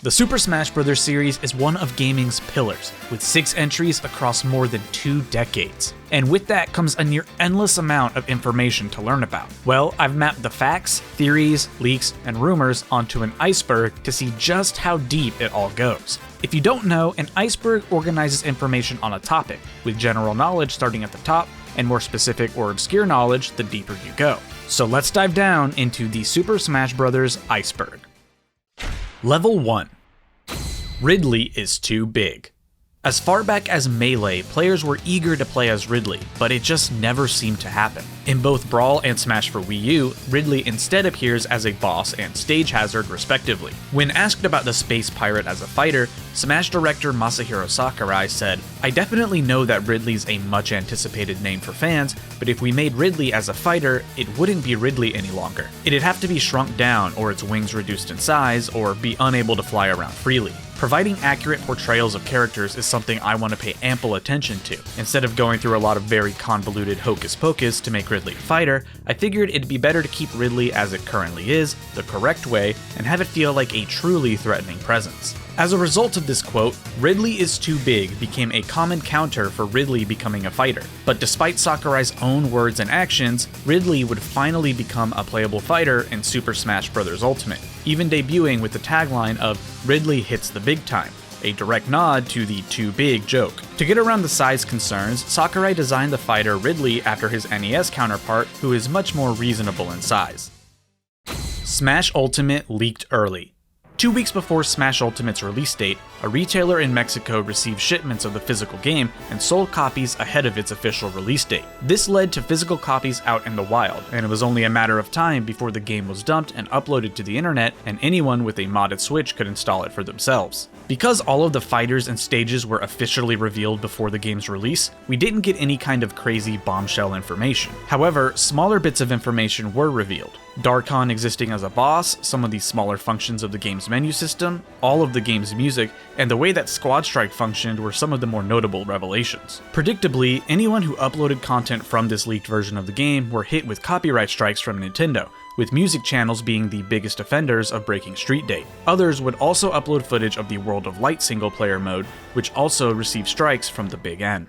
The Super Smash Bros. Series is one of gaming's pillars, with 6 entries across more than 2 decades. And with that comes a near endless amount of information to learn about. Well, I've mapped the facts, theories, leaks, and rumors onto an iceberg to see just how deep it all goes. If you don't know, an iceberg organizes information on a topic, with general knowledge starting at the top, and more specific or obscure knowledge the deeper you go. So let's dive down into the Super Smash Bros. Iceberg. Level 1. Ridley is too big. As far back as Melee, players were eager to play as Ridley, but it just never seemed to happen. In both Brawl and Smash for Wii U, Ridley instead appears as a boss and stage hazard respectively. When asked about the Space Pirate as a fighter, Smash director Masahiro Sakurai said, "I definitely know that Ridley's a much anticipated name for fans, but if we made Ridley as a fighter, it wouldn't be Ridley any longer. It'd have to be shrunk down or its wings reduced in size or be unable to fly around freely. Providing accurate portrayals of characters is something I want to pay ample attention to. Instead of going through a lot of very convoluted hocus pocus to make Ridley a fighter, I figured it'd be better to keep Ridley as it currently is, the correct way, and have it feel like a truly threatening presence." As a result of this quote, Ridley is too big became a common counter for Ridley becoming a fighter. But despite Sakurai's own words and actions, Ridley would finally become a playable fighter in Super Smash Bros. Ultimate, even debuting with the tagline of "Ridley hits the big time," a direct nod to the too big joke. To get around the size concerns, Sakurai designed the fighter Ridley after his NES counterpart, who is much more reasonable in size. Smash Ultimate leaked early. 2 weeks before Smash Ultimate's release date, a retailer in Mexico received shipments of the physical game and sold copies ahead of its official release date. This led to physical copies out in the wild, and it was only a matter of time before the game was dumped and uploaded to the internet, and anyone with a modded Switch could install it for themselves. Because all of the fighters and stages were officially revealed before the game's release, we didn't get any kind of crazy bombshell information. However, smaller bits of information were revealed. Darkon existing as a boss, some of the smaller functions of the game's menu system, all of the game's music, and the way that Squad Strike functioned were some of the more notable revelations. Predictably, anyone who uploaded content from this leaked version of the game were hit with copyright strikes from Nintendo, with music channels being the biggest offenders of breaking street date. Others would also upload footage of the World of Light single-player mode, which also received strikes from the Big N.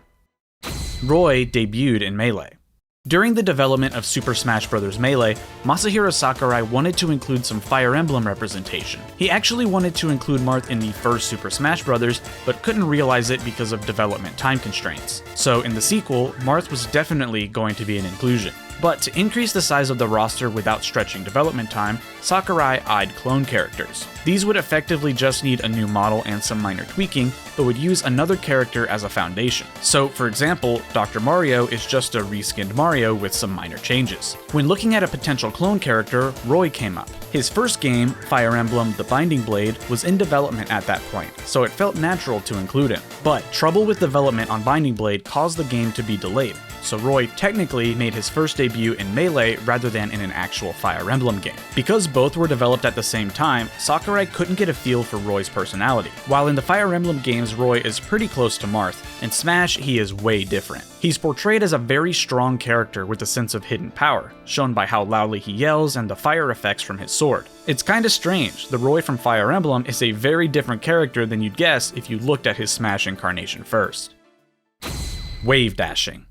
Roy debuted in Melee. During the development of Super Smash Bros. Melee, Masahiro Sakurai wanted to include some Fire Emblem representation. He actually wanted to include Marth in the first Super Smash Bros., but couldn't realize it because of development time constraints. So in the sequel, Marth was definitely going to be an inclusion. But to increase the size of the roster without stretching development time, Sakurai eyed clone characters. These would effectively just need a new model and some minor tweaking, but would use another character as a foundation. So, for example, Dr. Mario is just a reskinned Mario with some minor changes. When looking at a potential clone character, Roy came up. His first game, Fire Emblem The Binding Blade, was in development at that point, so it felt natural to include him. But trouble with development on Binding Blade caused the game to be delayed, so Roy technically made his first debut in Melee rather than in an actual Fire Emblem game. Because both were developed at the same time, Sakurai couldn't get a feel for Roy's personality. While in the Fire Emblem games, Roy is pretty close to Marth, in Smash he is way different. He's portrayed as a very strong character with a sense of hidden power, shown by how loudly he yells and the fire effects from his sword. It's kinda strange, the Roy from Fire Emblem is a very different character than you'd guess if you looked at his Smash incarnation first. Wave dashing.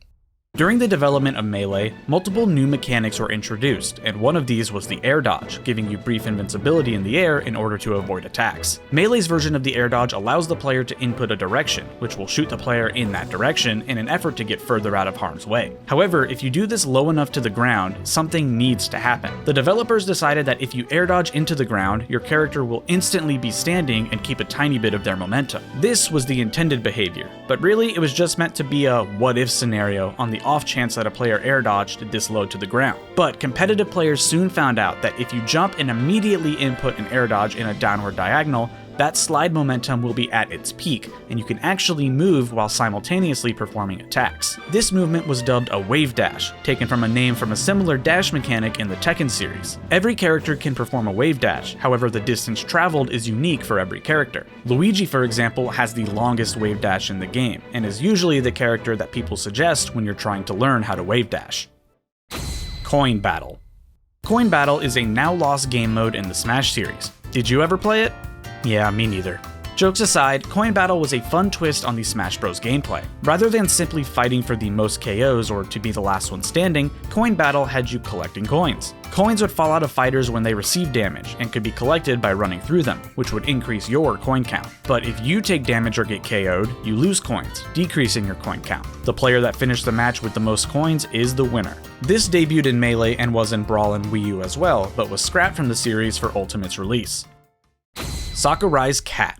During the development of Melee, multiple new mechanics were introduced, and one of these was the air dodge, giving you brief invincibility in the air in order to avoid attacks. Melee's version of the air dodge allows the player to input a direction, which will shoot the player in that direction in an effort to get further out of harm's way. However, if you do this low enough to the ground, something needs to happen. The developers decided that if you air dodge into the ground, your character will instantly be standing and keep a tiny bit of their momentum. This was the intended behavior, but really it was just meant to be a what-if scenario on the off chance that a player air dodged this low to the ground. But competitive players soon found out that if you jump and immediately input an air dodge in a downward diagonal, that slide momentum will be at its peak, and you can actually move while simultaneously performing attacks. This movement was dubbed a wave dash, taken from a name from a similar dash mechanic in the Tekken series. Every character can perform a wave dash, however the distance traveled is unique for every character. Luigi, for example, has the longest wave dash in the game, and is usually the character that people suggest when you're trying to learn how to wave dash. Coin Battle. Coin Battle is a now lost game mode in the Smash series. Did you ever play it? Yeah, me neither. Jokes aside, Coin Battle was a fun twist on the Smash Bros. Gameplay. Rather than simply fighting for the most KOs or to be the last one standing, Coin Battle had you collecting coins. Coins would fall out of fighters when they received damage, and could be collected by running through them, which would increase your coin count. But if you take damage or get KO'd, you lose coins, decreasing your coin count. The player that finished the match with the most coins is the winner. This debuted in Melee and was in Brawl and Wii U as well, but was scrapped from the series for Ultimate's release. Sakurai's Cat.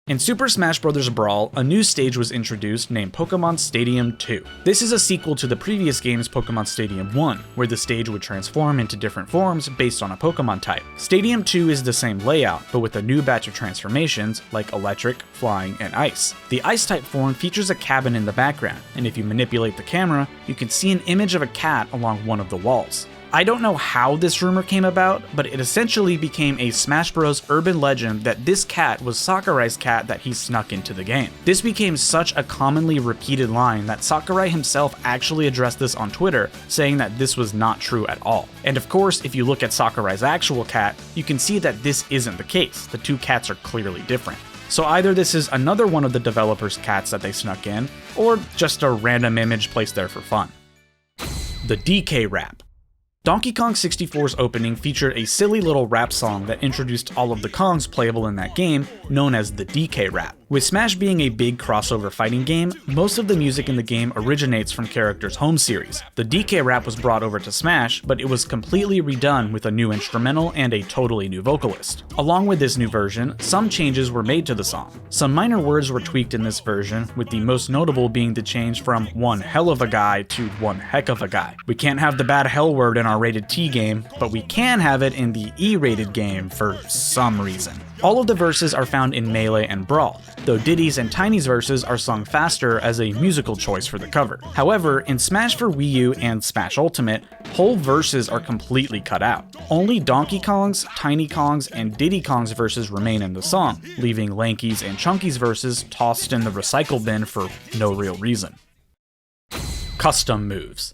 In Super Smash Bros. Brawl, a new stage was introduced named Pokemon Stadium 2. This is a sequel to the previous game's Pokemon Stadium 1, where the stage would transform into different forms based on a Pokemon type. Stadium 2 is the same layout, but with a new batch of transformations like Electric, Flying, and Ice. The Ice-type form features a cabin in the background, and if you manipulate the camera, you can see an image of a cat along one of the walls. I don't know how this rumor came about, but it essentially became a Smash Bros. Urban legend that this cat was Sakurai's cat that he snuck into the game. This became such a commonly repeated line that Sakurai himself actually addressed this on Twitter, saying that this was not true at all. And of course, if you look at Sakurai's actual cat, you can see that this isn't the case. The two cats are clearly different. So either this is another one of the developers' cats that they snuck in, or just a random image placed there for fun. The DK Rap. Donkey Kong 64's opening featured a silly little rap song that introduced all of the Kongs playable in that game, known as the DK Rap. With Smash being a big crossover fighting game, most of the music in the game originates from characters' home series. The DK Rap was brought over to Smash, but it was completely redone with a new instrumental and a totally new vocalist. Along with this new version, some changes were made to the song. Some minor words were tweaked in this version, with the most notable being the change from one hell of a guy to one heck of a guy. We can't have the bad hell word in our rated T game, but we can have it in the E-rated game for some reason. All of the verses are found in Melee and Brawl, though Diddy's and Tiny's verses are sung faster as a musical choice for the cover. However, in Smash for Wii U and Smash Ultimate, whole verses are completely cut out. Only Donkey Kong's, Tiny Kong's, and Diddy Kong's verses remain in the song, leaving Lanky's and Chunky's verses tossed in the recycle bin for no real reason. Custom moves.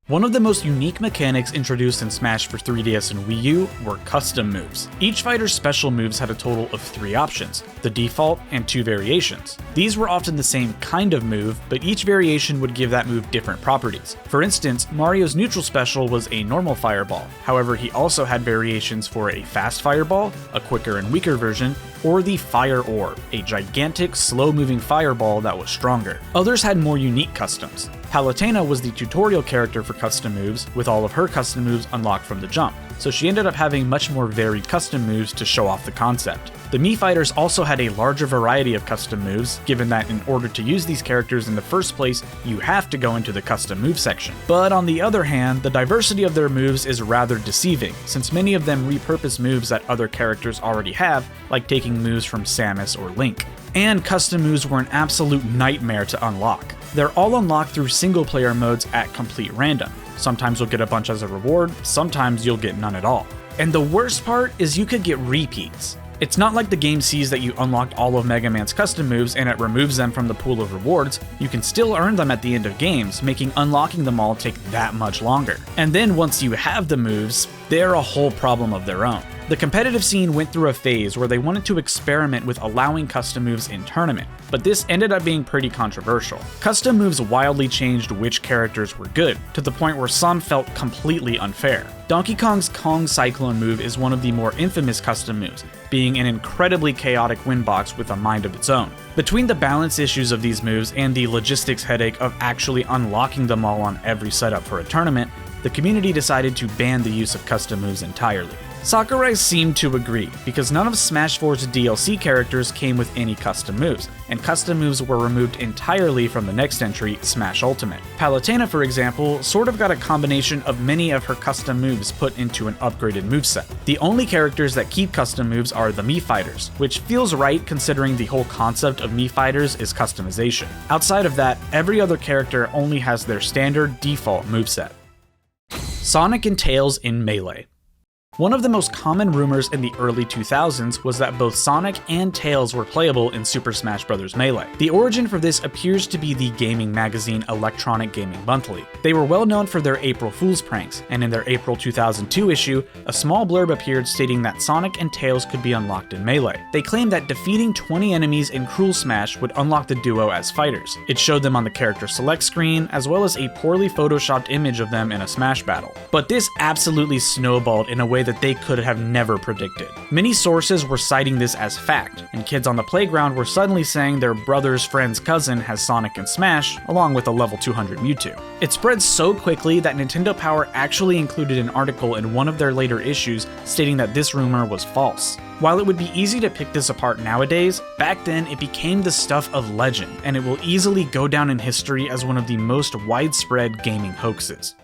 One of the most unique mechanics introduced in Smash for 3DS and Wii U were custom moves. Each fighter's special moves had a total of 3 options, the default and 2 variations. These were often the same kind of move, but each variation would give that move different properties. For instance, Mario's neutral special was a normal fireball, however he also had variations for a fast fireball, a quicker and weaker version, or the Fire Orb, a gigantic, slow-moving fireball that was stronger. Others had more unique customs. Palutena was the tutorial character for custom moves, with all of her custom moves unlocked from the jump, so she ended up having much more varied custom moves to show off the concept. The Mii fighters also had a larger variety of custom moves, given that in order to use these characters in the first place, you have to go into the custom move section. But on the other hand, the diversity of their moves is rather deceiving, since many of them repurpose moves that other characters already have, like taking moves from Samus or Link. And custom moves were an absolute nightmare to unlock. They're all unlocked through single-player modes at complete random. Sometimes you'll get a bunch as a reward, sometimes you'll get none at all. And the worst part is you could get repeats. It's not like the game sees that you unlocked all of Mega Man's custom moves and it removes them from the pool of rewards. You can still earn them at the end of games, making unlocking them all take that much longer. And then once you have the moves, they're a whole problem of their own. The competitive scene went through a phase where they wanted to experiment with allowing custom moves in tournament, but this ended up being pretty controversial. Custom moves wildly changed which characters were good, to the point where some felt completely unfair. Donkey Kong's Kong Cyclone move is one of the more infamous custom moves, being an incredibly chaotic windbox with a mind of its own. Between the balance issues of these moves and the logistics headache of actually unlocking them all on every setup for a tournament, the community decided to ban the use of custom moves entirely. Sakurai seemed to agree, because none of Smash 4's DLC characters came with any custom moves, and custom moves were removed entirely from the next entry, Smash Ultimate. Palutena, for example, sort of got a combination of many of her custom moves put into an upgraded moveset. The only characters that keep custom moves are the Mii fighters, which feels right considering the whole concept of Mii fighters is customization. Outside of that, every other character only has their standard default moveset. Sonic and Tails in Melee. One of the most common rumors in the early 2000s was that both Sonic and Tails were playable in Super Smash Bros. Melee. The origin for this appears to be the gaming magazine Electronic Gaming Monthly. They were well known for their April Fool's pranks, and in their April 2002 issue, a small blurb appeared stating that Sonic and Tails could be unlocked in Melee. They claimed that defeating 20 enemies in Cruel Smash would unlock the duo as fighters. It showed them on the character select screen, as well as a poorly photoshopped image of them in a Smash battle. But this absolutely snowballed in a way that they could have never predicted. Many sources were citing this as fact, and kids on the playground were suddenly saying their brother's friend's cousin has Sonic and Smash, along with a level 200 Mewtwo. It spread so quickly that Nintendo Power actually included an article in one of their later issues stating that this rumor was false. While it would be easy to pick this apart nowadays, back then it became the stuff of legend, and it will easily go down in history as one of the most widespread gaming hoaxes.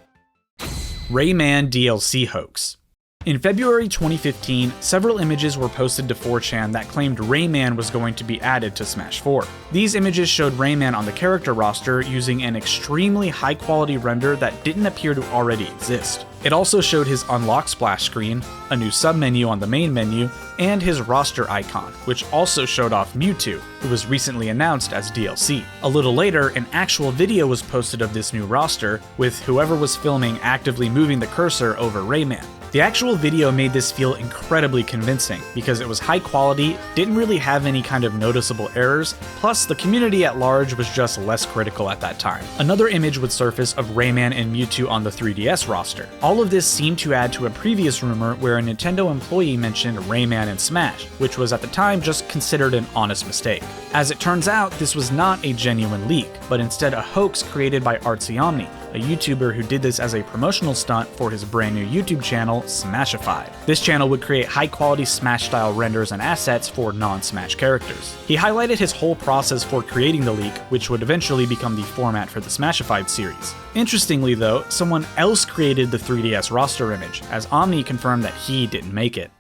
Rayman DLC hoax. In February 2015, several images were posted to 4chan that claimed Rayman was going to be added to Smash 4. These images showed Rayman on the character roster using an extremely high-quality render that didn't appear to already exist. It also showed his unlock splash screen, a new submenu on the main menu, and his roster icon, which also showed off Mewtwo, who was recently announced as DLC. A little later, an actual video was posted of this new roster, with whoever was filming actively moving the cursor over Rayman. The actual video made this feel incredibly convincing because it was high quality, didn't really have any kind of noticeable errors, plus the community at large was just less critical at that time. Another image would surface of Rayman and Mewtwo on the 3DS roster. All of this seemed to add to a previous rumor where a Nintendo employee mentioned Rayman and Smash, which was at the time just considered an honest mistake. As it turns out, this was not a genuine leak, but instead a hoax created by Artsy Omni, a YouTuber who did this as a promotional stunt for his brand new YouTube channel, Smashified. This channel would create high-quality Smash-style renders and assets for non-Smash characters. He highlighted his whole process for creating the leak, which would eventually become the format for the Smashified series. Interestingly though, someone else created the 3DS roster image, as Omni confirmed that he didn't make it.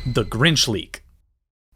The Grinch leak.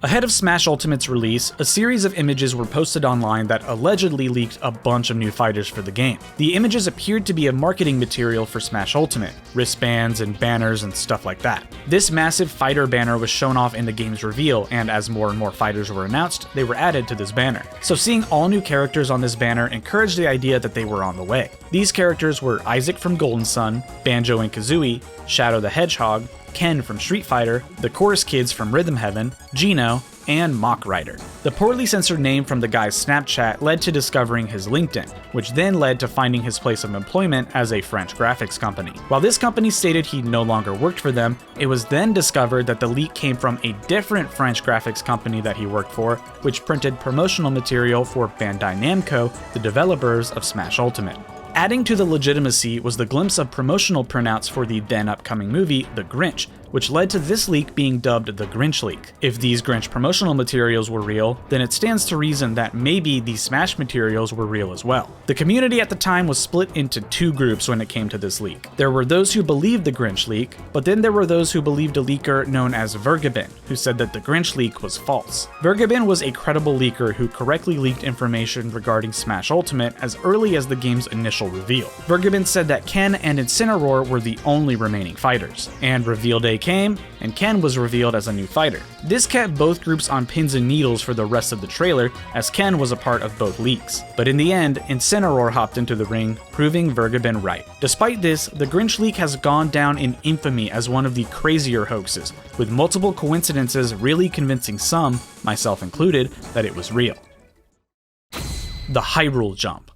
Ahead of Smash Ultimate's release, a series of images were posted online that allegedly leaked a bunch of new fighters for the game. The images appeared to be a marketing material for Smash Ultimate, wristbands and banners and stuff like that. This massive fighter banner was shown off in the game's reveal, and as more and more fighters were announced, they were added to this banner. So seeing all new characters on this banner encouraged the idea that they were on the way. These characters were Isaac from Golden Sun, Banjo and Kazooie, Shadow the Hedgehog, Ken from Street Fighter, the Chorus Kids from Rhythm Heaven, Geno, and Mach Rider. The poorly censored name from the guy's Snapchat led to discovering his LinkedIn, which then led to finding his place of employment as a French graphics company. While this company stated he no longer worked for them, it was then discovered that the leak came from a different French graphics company that he worked for, which printed promotional material for Bandai Namco, the developers of Smash Ultimate. Adding to the legitimacy was the glimpse of promotional printouts for the then upcoming movie, The Grinch, which led to this leak being dubbed the Grinch leak. If these Grinch promotional materials were real, then it stands to reason that maybe these Smash materials were real as well. The community at the time was split into two groups when it came to this leak. There were those who believed the Grinch leak, but then there were those who believed a leaker known as Vergabin, who said that the Grinch leak was false. Vergabin was a credible leaker who correctly leaked information regarding Smash Ultimate as early as the game's initial reveal. Vergabin said that Ken and Incineroar were the only remaining fighters, and reveal day came, and Ken was revealed as a new fighter. This kept both groups on pins and needles for the rest of the trailer, as Ken was a part of both leaks. But in the end, Incineroar hopped into the ring, proving Vergabin right. Despite this, the Grinch leak has gone down in infamy as one of the crazier hoaxes, with multiple coincidences really convincing some, myself included, that it was real. The Hyrule Jump.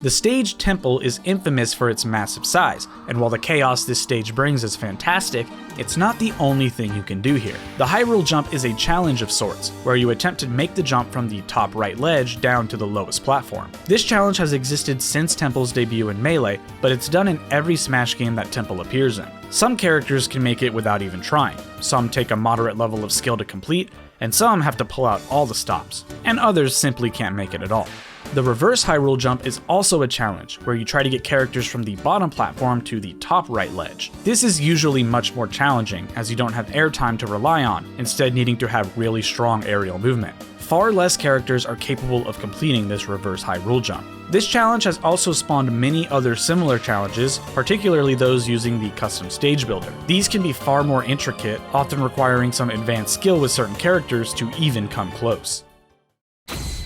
The stage Temple is infamous for its massive size, and while the chaos this stage brings is fantastic, it's not the only thing you can do here. The Hyrule Jump is a challenge of sorts, where you attempt to make the jump from the top right ledge down to the lowest platform. This challenge has existed since Temple's debut in Melee, but it's done in every Smash game that Temple appears in. Some characters can make it without even trying, some take a moderate level of skill to complete, and some have to pull out all the stops, and others simply can't make it at all. The reverse Hyrule Jump is also a challenge, where you try to get characters from the bottom platform to the top right ledge. This is usually much more challenging, as you don't have airtime to rely on, instead needing to have really strong aerial movement. far less characters are capable of completing this reverse Hyrule jump. This challenge has also spawned many other similar challenges, particularly those using the custom stage builder. These can be far more intricate, often requiring some advanced skill with certain characters to even come close.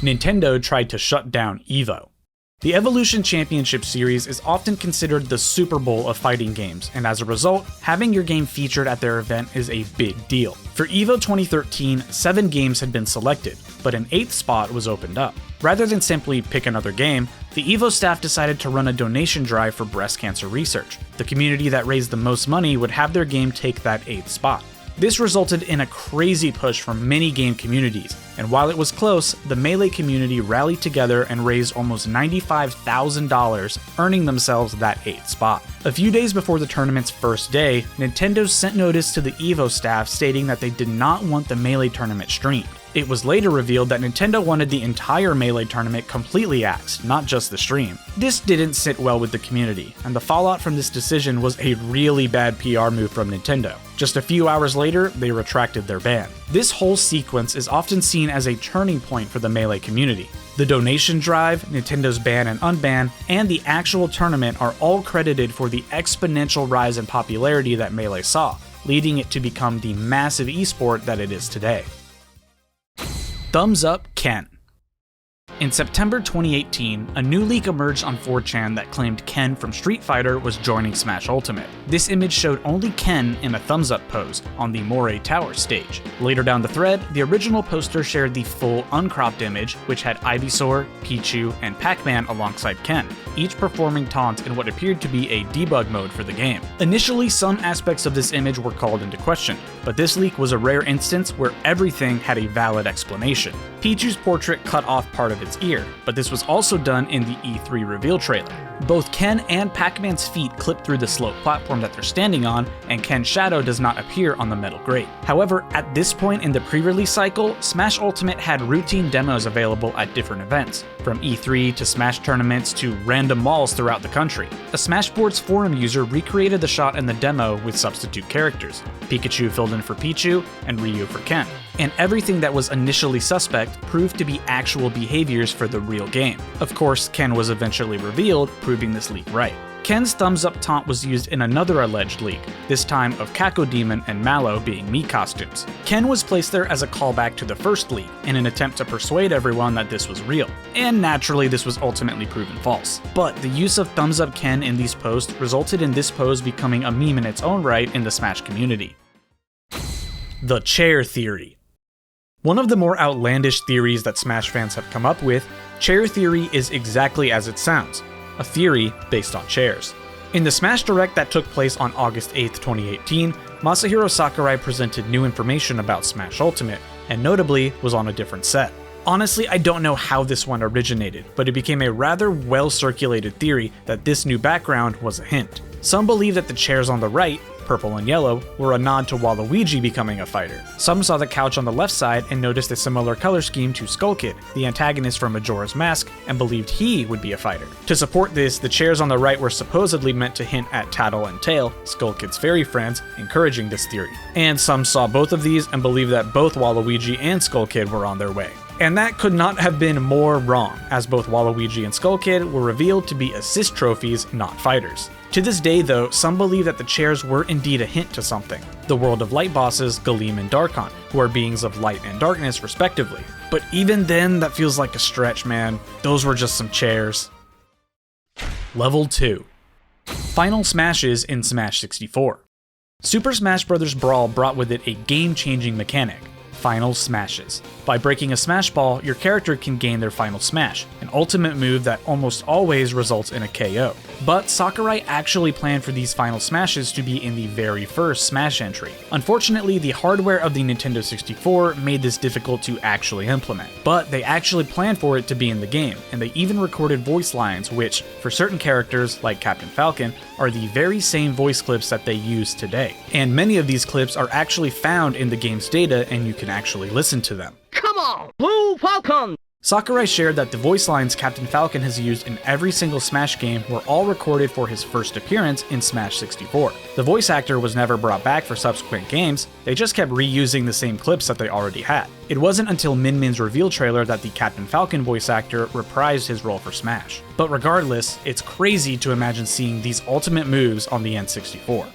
Nintendo tried to shut down EVO. The Evolution Championship Series is often considered the Super Bowl of fighting games, and as a result, having your game featured at their event is a big deal. For EVO 2013, 7 games had been selected, but an 8th spot was opened up. Rather than simply pick another game, the EVO staff decided to run a donation drive for breast cancer research. The community that raised the most money would have their game take that 8th spot. This resulted in a crazy push from many game communities, and while it was close, the Melee community rallied together and raised almost $95,000, earning themselves that 8th spot. A few days before the tournament's first day, Nintendo sent notice to the EVO staff stating that they did not want the Melee tournament streamed. It was later revealed that Nintendo wanted the entire Melee tournament completely axed, not just the stream. This didn't sit well with the community, and the fallout from this decision was a really bad PR move from Nintendo. Just a few hours later, they retracted their ban. This whole sequence is often seen as a turning point for the Melee community. The donation drive, Nintendo's ban and unban, and the actual tournament are all credited for the exponential rise in popularity that Melee saw, leading it to become the massive esport that it is today. Thumbs Up Ken. In September 2018, a new leak emerged on 4chan that claimed Ken from Street Fighter was joining Smash Ultimate. This image showed only Ken in a thumbs up pose on the Moray Tower stage. Later down the thread, the original poster shared the full uncropped image, which had Ivysaur, Pichu, and Pac-Man alongside Ken, each performing taunts in what appeared to be a debug mode for the game. Initially, some aspects of this image were called into question, but this leak was a rare instance where everything had a valid explanation. Pichu's portrait cut off part of its ear, but this was also done in the E3 reveal trailer. Both Ken and Pac-Man's feet clip through the slope platform that they're standing on, and Ken's shadow does not appear on the metal grate. However, at this point in the pre-release cycle, Smash Ultimate had routine demos available at different events, from E3 to Smash tournaments to random malls throughout the country. A Smashboards forum user recreated the shot in the demo with substitute characters. Pikachu filled in for Pichu, and Ryu for Ken. And everything that was initially suspect proved to be actual behaviors for the real game. Of course, Ken was eventually revealed, proving this leak right. Ken's thumbs up taunt was used in another alleged leak, this time of Cacodemon and Mallow being Mii costumes. Ken was placed there as a callback to the first leak, in an attempt to persuade everyone that this was real. And naturally, this was ultimately proven false. But the use of thumbs up Ken in these posts resulted in this pose becoming a meme in its own right in the Smash community. The chair theory. One of the more outlandish theories that Smash fans have come up with, chair theory is exactly as it sounds, a theory based on chairs. In the Smash Direct that took place on August 8, 2018, Masahiro Sakurai presented new information about Smash Ultimate, and notably was on a different set. Honestly, I don't know how this one originated, but it became a rather well-circulated theory that this new background was a hint. Some believe that the chairs on the right, purple and yellow, were a nod to Waluigi becoming a fighter. Some saw the couch on the left side and noticed a similar color scheme to Skull Kid, the antagonist from Majora's Mask, and believed he would be a fighter. To support this, the chairs on the right were supposedly meant to hint at Tattle and Tail, Skull Kid's fairy friends, encouraging this theory. And some saw both of these and believed that both Waluigi and Skull Kid were on their way. And that could not have been more wrong, as both Waluigi and Skull Kid were revealed to be assist trophies, not fighters. To this day though, some believe that the chairs were indeed a hint to something, the World of Light bosses Galeem and Darkon, who are beings of light and darkness respectively. But even then, that feels like a stretch, man. Those were just some chairs. Level 2. Final Smashes in Smash 64. Super Smash Bros. Brawl brought with it a game-changing mechanic, Final Smashes. By breaking a Smash Ball, your character can gain their Final Smash, an ultimate move that almost always results in a KO. But Sakurai actually planned for these Final Smashes to be in the very first Smash entry. Unfortunately, the hardware of the Nintendo 64 made this difficult to actually implement, but they actually planned for it to be in the game, and they even recorded voice lines which, for certain characters like Captain Falcon, are the very same voice clips that they use today. And many of these clips are actually found in the game's data and you can actually listen to them. Come on, Blue Falcon! Sakurai shared that the voice lines Captain Falcon has used in every single Smash game were all recorded for his first appearance in Smash 64. The voice actor was never brought back for subsequent games, they just kept reusing the same clips that they already had. It wasn't until Min Min's reveal trailer that the Captain Falcon voice actor reprised his role for Smash. But regardless, it's crazy to imagine seeing these ultimate moves on the N64.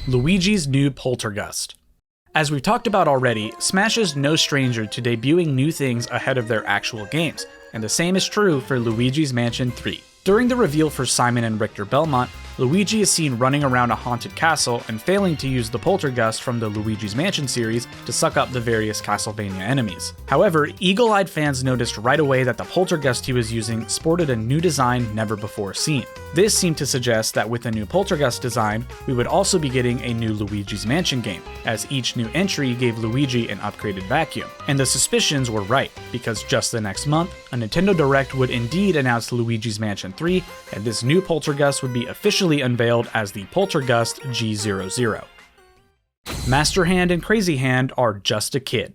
Luigi's new Poltergust. As we've talked about already, Smash is no stranger to debuting new things ahead of their actual games, and the same is true for Luigi's Mansion 3. During the reveal for Simon and Richter Belmont, Luigi is seen running around a haunted castle and failing to use the Poltergust from the Luigi's Mansion series to suck up the various Castlevania enemies. However, eagle-eyed fans noticed right away that the Poltergust he was using sported a new design never before seen. This seemed to suggest that with a new Poltergust design, we would also be getting a new Luigi's Mansion game, as each new entry gave Luigi an upgraded vacuum. And the suspicions were right, because just the next month, a Nintendo Direct would indeed announce Luigi's Mansion 3, and this new Poltergust would be officially unveiled as the Poltergust G00. Master Hand and Crazy Hand are just a kid.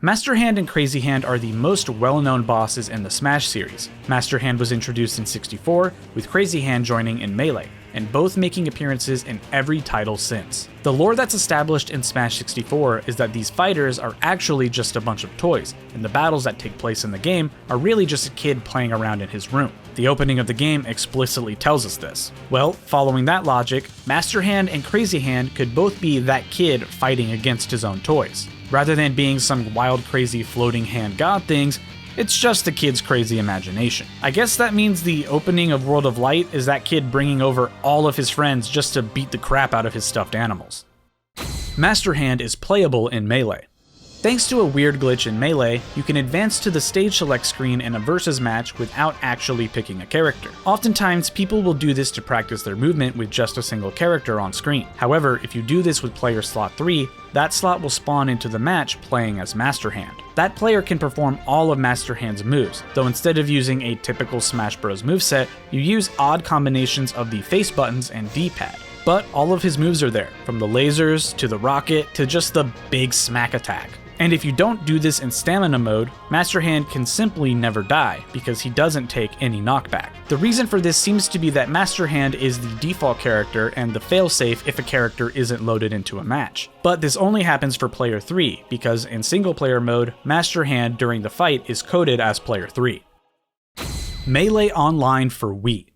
Master Hand and Crazy Hand are the most well-known bosses in the Smash series. Master Hand was introduced in 64, with Crazy Hand joining in Melee, and both making appearances in every title since. The lore that's established in Smash 64 is that these fighters are actually just a bunch of toys, and the battles that take place in the game are really just a kid playing around in his room. The opening of the game explicitly tells us this. Well, following that logic, Master Hand and Crazy Hand could both be that kid fighting against his own toys. Rather than being some wild, crazy floating hand god things, it's just the kid's crazy imagination. I guess that means the opening of World of Light is that kid bringing over all of his friends just to beat the crap out of his stuffed animals. Master Hand is playable in Melee. Thanks to a weird glitch in Melee, you can advance to the stage select screen in a versus match without actually picking a character. Oftentimes, people will do this to practice their movement with just a single character on screen. However, if you do this with player slot 3, that slot will spawn into the match playing as Master Hand. That player can perform all of Master Hand's moves, though instead of using a typical Smash Bros. Moveset, you use odd combinations of the face buttons and D-pad. But all of his moves are there, from the lasers to the rocket to just the big smack attack. And if you don't do this in stamina mode, Master Hand can simply never die, because he doesn't take any knockback. The reason for this seems to be that Master Hand is the default character and the failsafe if a character isn't loaded into a match. But this only happens for player 3, because in single player mode, Master Hand during the fight is coded as player 3. Melee Online for Wii.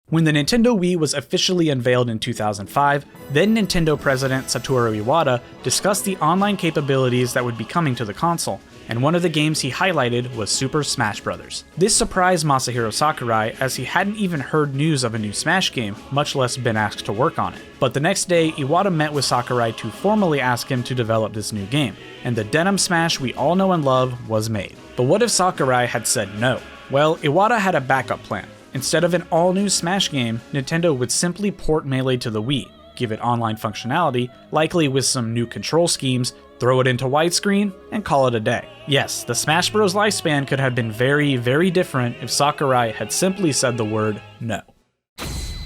When the Nintendo Wii was officially unveiled in 2005, then Nintendo president Satoru Iwata discussed the online capabilities that would be coming to the console, and one of the games he highlighted was Super Smash Bros. This surprised Masahiro Sakurai, as he hadn't even heard news of a new Smash game, much less been asked to work on it. But the next day, Iwata met with Sakurai to formally ask him to develop this new game, and the Denim Smash we all know and love was made. But what if Sakurai had said no? Well, Iwata had a backup plan. Instead of an all-new Smash game, Nintendo would simply port Melee to the Wii, give it online functionality, likely with some new control schemes, throw it into widescreen, and call it a day. Yes, the Smash Bros. Lifespan could have been very, very different if Sakurai had simply said the word no.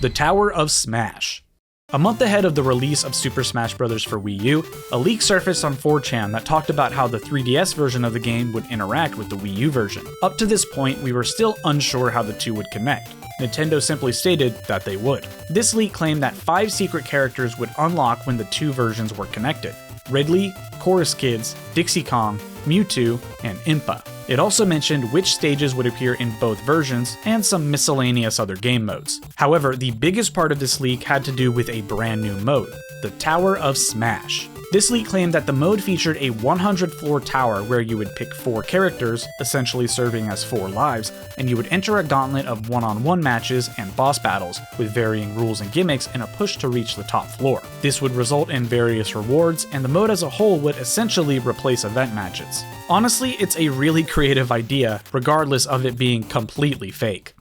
The Tower of Smash. A month ahead of the release of Super Smash Bros. For Wii U, a leak surfaced on 4chan that talked about how the 3DS version of the game would interact with the Wii U version. Up to this point, we were still unsure how the two would connect. Nintendo simply stated that they would. This leak claimed that 5 secret characters would unlock when the two versions were connected: Ridley, Chorus Kids, Dixie Kong, Mewtwo, and Impa. It also mentioned which stages would appear in both versions, and some miscellaneous other game modes. However, the biggest part of this leak had to do with a brand new mode, the Tower of Smash. This leak claimed that the mode featured a 100-floor tower where you would pick 4 characters, essentially serving as 4 lives, and you would enter a gauntlet of one-on-one matches and boss battles, with varying rules and gimmicks in a push to reach the top floor. This would result in various rewards, and the mode as a whole would essentially replace event matches. Honestly, it's a really creative idea, regardless of it being completely fake.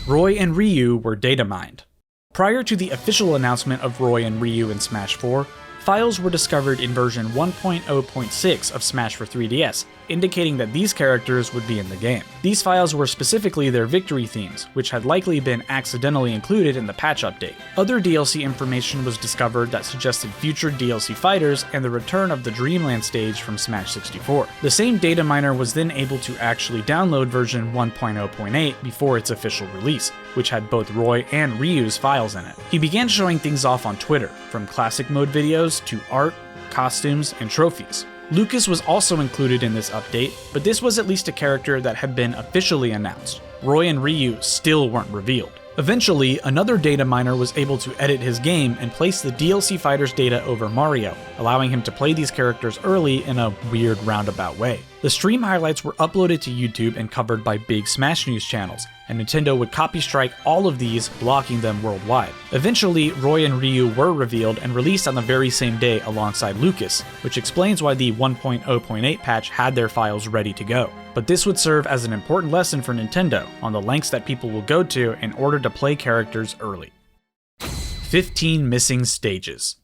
Roy and Ryu were data mined. Prior to the official announcement of Roy and Ryu in Smash 4, files were discovered in version 1.0.6 of Smash for 3DS, indicating that these characters would be in the game. These files were specifically their victory themes, which had likely been accidentally included in the patch update. Other DLC information was discovered that suggested future DLC fighters and the return of the Dreamland stage from Smash 64. The same data miner was then able to actually download version 1.0.8 before its official release, which had both Roy and Ryu's files in it. He began showing things off on Twitter, from classic mode videos to art, costumes, and trophies. Lucas was also included in this update, but this was at least a character that had been officially announced. Roy and Ryu still weren't revealed. Eventually, another data miner was able to edit his game and place the DLC fighters data over Mario, allowing him to play these characters early in a weird roundabout way. The stream highlights were uploaded to YouTube and covered by big Smash News channels, and Nintendo would copy strike all of these, blocking them worldwide. Eventually, Roy and Ryu were revealed and released on the very same day alongside Lucas, which explains why the 1.0.8 patch had their files ready to go. But this would serve as an important lesson for Nintendo on the lengths that people will go to in order to play characters early. 15 missing stages.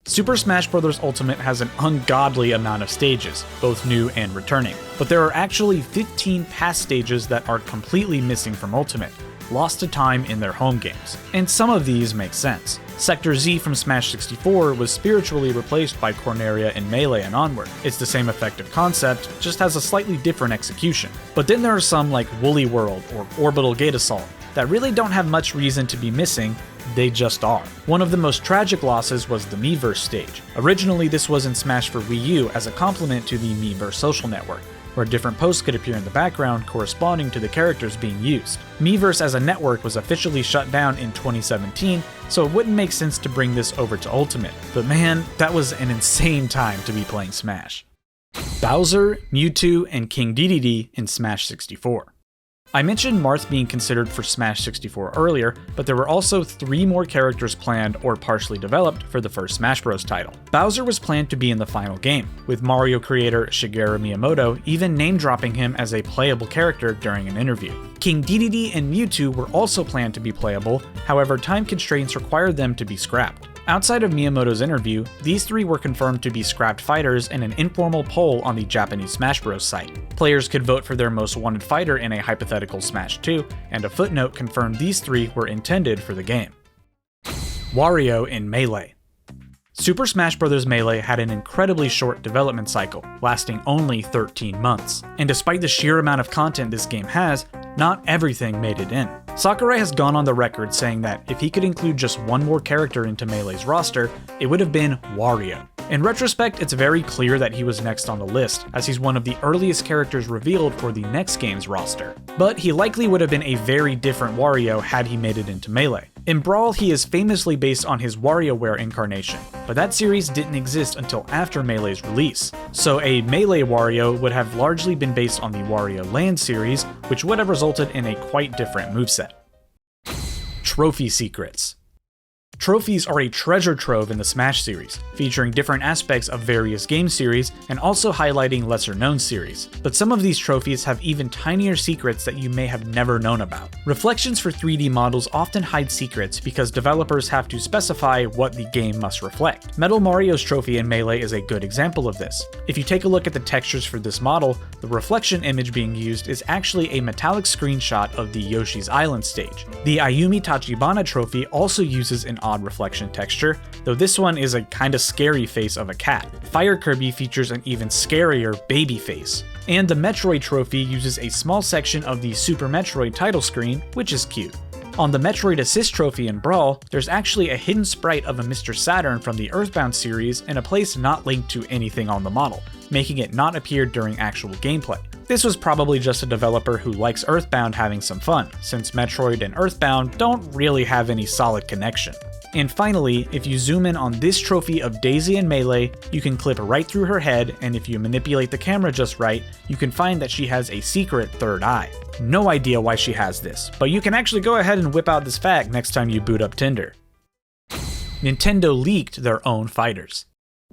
Super Smash Bros. Ultimate has an ungodly amount of stages, both new and returning, but there are actually 15 past stages that are completely missing from Ultimate, lost to time in their home games. And some of these make sense. Sector Z from Smash 64 was spiritually replaced by Corneria in Melee and onward. It's the same effective concept, just has a slightly different execution. But then there are some like Woolly World or Orbital Gate Assault that really don't have much reason to be missing, they just are. One of the most tragic losses was the Miiverse stage. Originally this was in Smash for Wii U as a complement to the Miiverse social network, where different posts could appear in the background corresponding to the characters being used. Miiverse as a network was officially shut down in 2017, so it wouldn't make sense to bring this over to Ultimate. But man, that was an insane time to be playing Smash. Bowser, Mewtwo, and King Dedede in Smash 64. I mentioned Marth being considered for Smash 64 earlier, but there were also 3 more characters planned or partially developed for the first Smash Bros. Title. Bowser was planned to be in the final game, with Mario creator Shigeru Miyamoto even name-dropping him as a playable character during an interview. King Dedede and Mewtwo were also planned to be playable, however time constraints required them to be scrapped. Outside of Miyamoto's interview, these 3 were confirmed to be scrapped fighters in an informal poll on the Japanese Smash Bros. Site. Players could vote for their most wanted fighter in a hypothetical Smash 2, and a footnote confirmed these 3 were intended for the game. Wario in Melee. Super Smash Bros. Melee had an incredibly short development cycle, lasting only 13 months. And despite the sheer amount of content this game has, not everything made it in. Sakurai has gone on the record saying that if he could include just one more character into Melee's roster, it would have been Wario. In retrospect, it's very clear that he was next on the list, as he's one of the earliest characters revealed for the next game's roster. But he likely would have been a very different Wario had he made it into Melee. In Brawl, he is famously based on his WarioWare incarnation, but that series didn't exist until after Melee's release. So a Melee Wario would have largely been based on the Wario Land series, which would have resulted in a quite different moveset. Trophy secrets. Trophies are a treasure trove in the Smash series, featuring different aspects of various game series and also highlighting lesser-known series. But some of these trophies have even tinier secrets that you may have never known about. Reflections for 3D models often hide secrets because developers have to specify what the game must reflect. Metal Mario's trophy in Melee is a good example of this. If you take a look at the textures for this model, the reflection image being used is actually a metallic screenshot of the Yoshi's Island stage. The Ayumi Tachibana trophy also uses an odd reflection texture, though this one is a kinda scary face of a cat. Fire Kirby features an even scarier baby face. And the Metroid trophy uses a small section of the Super Metroid title screen, which is cute. On the Metroid Assist trophy in Brawl, there's actually a hidden sprite of a Mr. Saturn from the Earthbound series in a place not linked to anything on the model, making it not appear during actual gameplay. This was probably just a developer who likes Earthbound having some fun, since Metroid and Earthbound don't really have any solid connection. And finally, if you zoom in on this trophy of Daisy in Melee, you can clip right through her head, and if you manipulate the camera just right, you can find that she has a secret third eye. No idea why she has this, but you can actually go ahead and whip out this fact next time you boot up Tinder. Nintendo leaked their own fighters.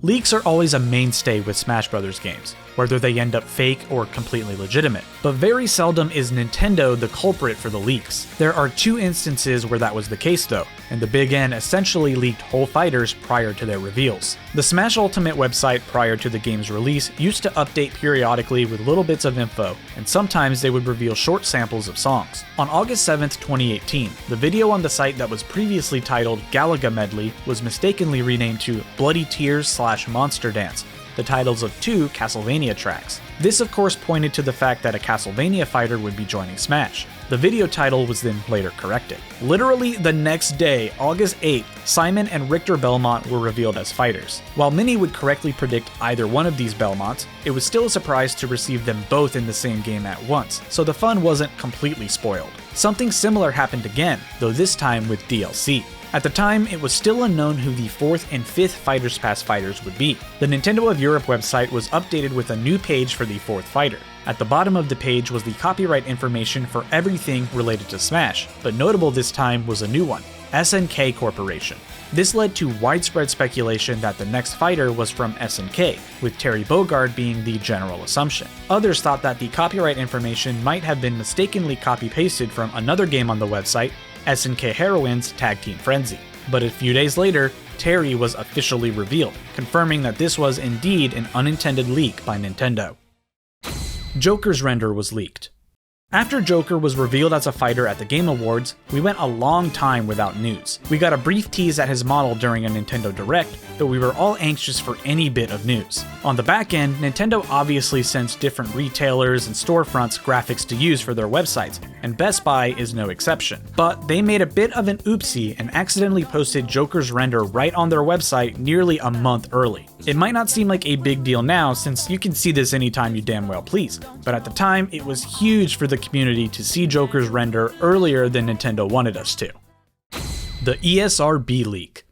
Leaks are always a mainstay with Smash Bros. Games, whether they end up fake or completely legitimate, but very seldom is Nintendo the culprit for the leaks. There are 2 instances where that was the case though, and the Big N essentially leaked whole fighters prior to their reveals. The Smash Ultimate website prior to the game's release used to update periodically with little bits of info, and sometimes they would reveal short samples of songs. On August 7th, 2018, the video on the site that was previously titled Galaga Medley was mistakenly renamed to Bloody Tears/Monster Dance, the titles of 2 Castlevania tracks. This of course pointed to the fact that a Castlevania fighter would be joining Smash. The video title was then later corrected. Literally the next day, August 8th, Simon and Richter Belmont were revealed as fighters. While many would correctly predict either one of these Belmonts, it was still a surprise to receive them both in the same game at once, so the fun wasn't completely spoiled. Something similar happened again, though this time with DLC. At the time, it was still unknown who the 4th and 5th Fighters Pass fighters would be. The Nintendo of Europe website was updated with a new page for the 4th fighter. At the bottom of the page was the copyright information for everything related to Smash, but notable this time was a new one, SNK Corporation. This led to widespread speculation that the next fighter was from SNK, with Terry Bogard being the general assumption. Others thought that the copyright information might have been mistakenly copy-pasted from another game on the website, SNK Heroines Tag Team Frenzy. But a few days later, Terry was officially revealed, confirming that this was indeed an unintended leak by Nintendo. Joker's render was leaked. After Joker was revealed as a fighter at the Game Awards, we went a long time without news. We got a brief tease at his model during a Nintendo Direct, but we were all anxious for any bit of news. On the back end, Nintendo obviously sends different retailers and storefronts graphics to use for their websites, and Best Buy is no exception. But they made a bit of an oopsie and accidentally posted Joker's render right on their website nearly a month early. It might not seem like a big deal now since you can see this anytime you damn well please, but at the time it was huge for the community to see Joker's render earlier than Nintendo wanted us to. The ESRB leak.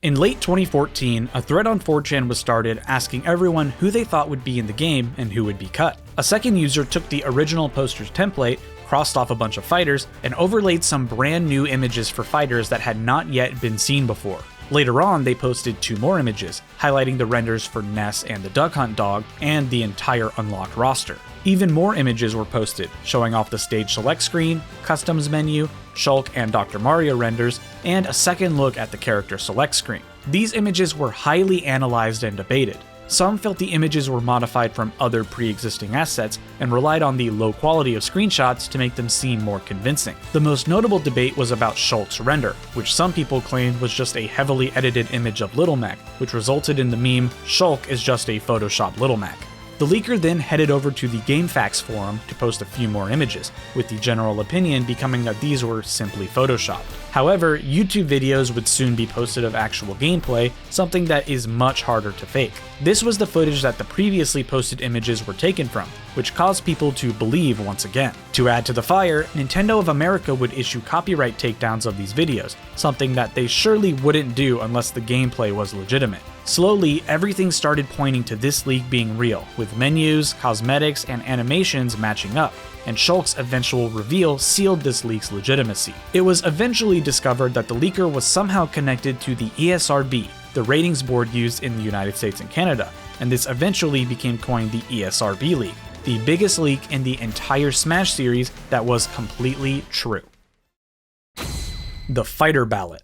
In late 2014, a thread on 4chan was started asking everyone who they thought would be in the game and who would be cut. A second user took the original poster's template, crossed off a bunch of fighters, and overlaid some brand new images for fighters that had not yet been seen before. Later on, they posted 2 more images, highlighting the renders for Ness and the Duck Hunt dog, and the entire unlocked roster. Even more images were posted, showing off the stage select screen, customs menu, Shulk and Dr. Mario renders, and a second look at the character select screen. These images were highly analyzed and debated. Some felt the images were modified from other pre-existing assets and relied on the low quality of screenshots to make them seem more convincing. The most notable debate was about Shulk's render, which some people claimed was just a heavily edited image of Little Mac, which resulted in the meme, "Shulk is just a photoshopped Little Mac." The leaker then headed over to the GameFAQs forum to post a few more images, with the general opinion becoming that these were simply photoshopped. However, YouTube videos would soon be posted of actual gameplay, something that is much harder to fake. This was the footage that the previously posted images were taken from, which caused people to believe once again. To add to the fire, Nintendo of America would issue copyright takedowns of these videos, something that they surely wouldn't do unless the gameplay was legitimate. Slowly, everything started pointing to this leak being real, with menus, cosmetics, and animations matching up, and Shulk's eventual reveal sealed this leak's legitimacy. It was eventually discovered that the leaker was somehow connected to the ESRB, the ratings board used in the United States and Canada, and this eventually became coined the ESRB leak, the biggest leak in the entire Smash series that was completely true. The Fighter Ballot.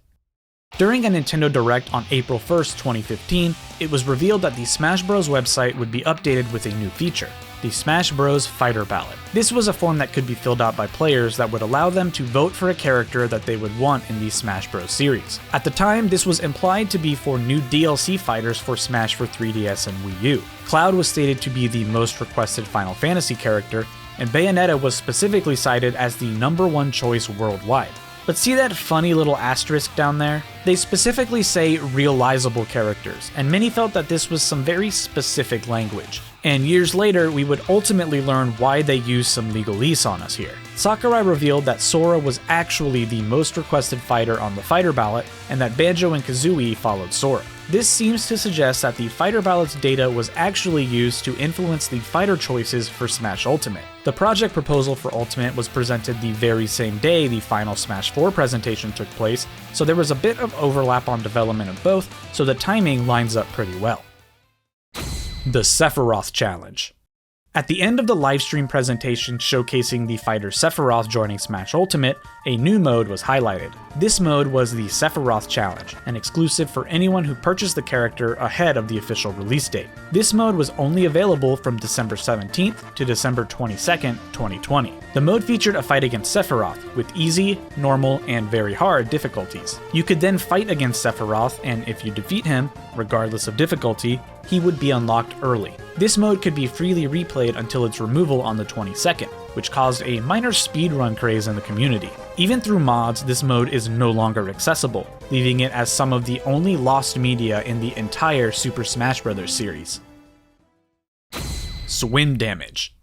During a Nintendo Direct on April 1st, 2015, it was revealed that the Smash Bros. Website would be updated with a new feature, the Smash Bros. Fighter Ballot. This was a form that could be filled out by players that would allow them to vote for a character that they would want in the Smash Bros. Series. At the time, this was implied to be for new DLC fighters for Smash for 3DS and Wii U. Cloud was stated to be the most requested Final Fantasy character, and Bayonetta was specifically cited as the #1 choice worldwide. But see that funny little asterisk down there? They specifically say realizable characters, and many felt that this was some very specific language. And years later, we would ultimately learn why they used some legalese on us here. Sakurai revealed that Sora was actually the most requested fighter on the Fighter Ballot, and that Banjo and Kazooie followed Sora. This seems to suggest that the Fighter Ballot's data was actually used to influence the fighter choices for Smash Ultimate. The project proposal for Ultimate was presented the very same day the final Smash 4 presentation took place, so there was a bit of overlap on development of both, so the timing lines up pretty well. The Sephiroth Challenge. At the end of the livestream presentation showcasing the fighter Sephiroth joining Smash Ultimate, a new mode was highlighted. This mode was the Sephiroth Challenge, an exclusive for anyone who purchased the character ahead of the official release date. This mode was only available from December 17th to December 22nd, 2020. The mode featured a fight against Sephiroth, with easy, normal, and very hard difficulties. You could then fight against Sephiroth, and if you defeat him, regardless of difficulty, he would be unlocked early. This mode could be freely replayed until its removal on the 22nd, which caused a minor speedrun craze in the community. Even through mods, this mode is no longer accessible, leaving it as some of the only lost media in the entire Super Smash Bros. Series. Swim damage.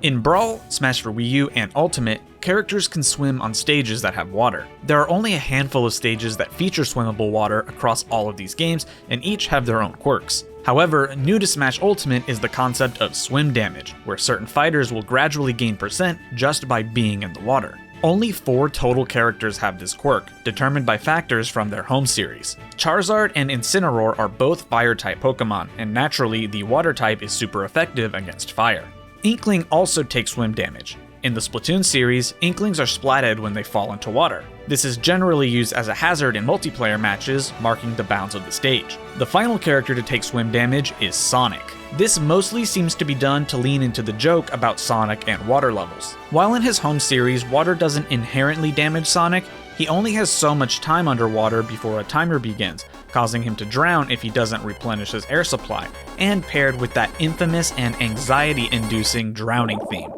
In Brawl, Smash for Wii U, and Ultimate, characters can swim on stages that have water. There are only a handful of stages that feature swimmable water across all of these games, and each have their own quirks. However, new to Smash Ultimate is the concept of swim damage, where certain fighters will gradually gain percent just by being in the water. Only 4 total characters have this quirk, determined by factors from their home series. Charizard and Incineroar are both fire-type Pokemon, and naturally, the water type is super effective against fire. Inkling also takes swim damage. In the Splatoon series, Inklings are splatted when they fall into water. This is generally used as a hazard in multiplayer matches, marking the bounds of the stage. The final character to take swim damage is Sonic. This mostly seems to be done to lean into the joke about Sonic and water levels. While in his home series, water doesn't inherently damage Sonic, he only has so much time underwater before a timer begins, causing him to drown if he doesn't replenish his air supply, and paired with that infamous and anxiety-inducing drowning theme.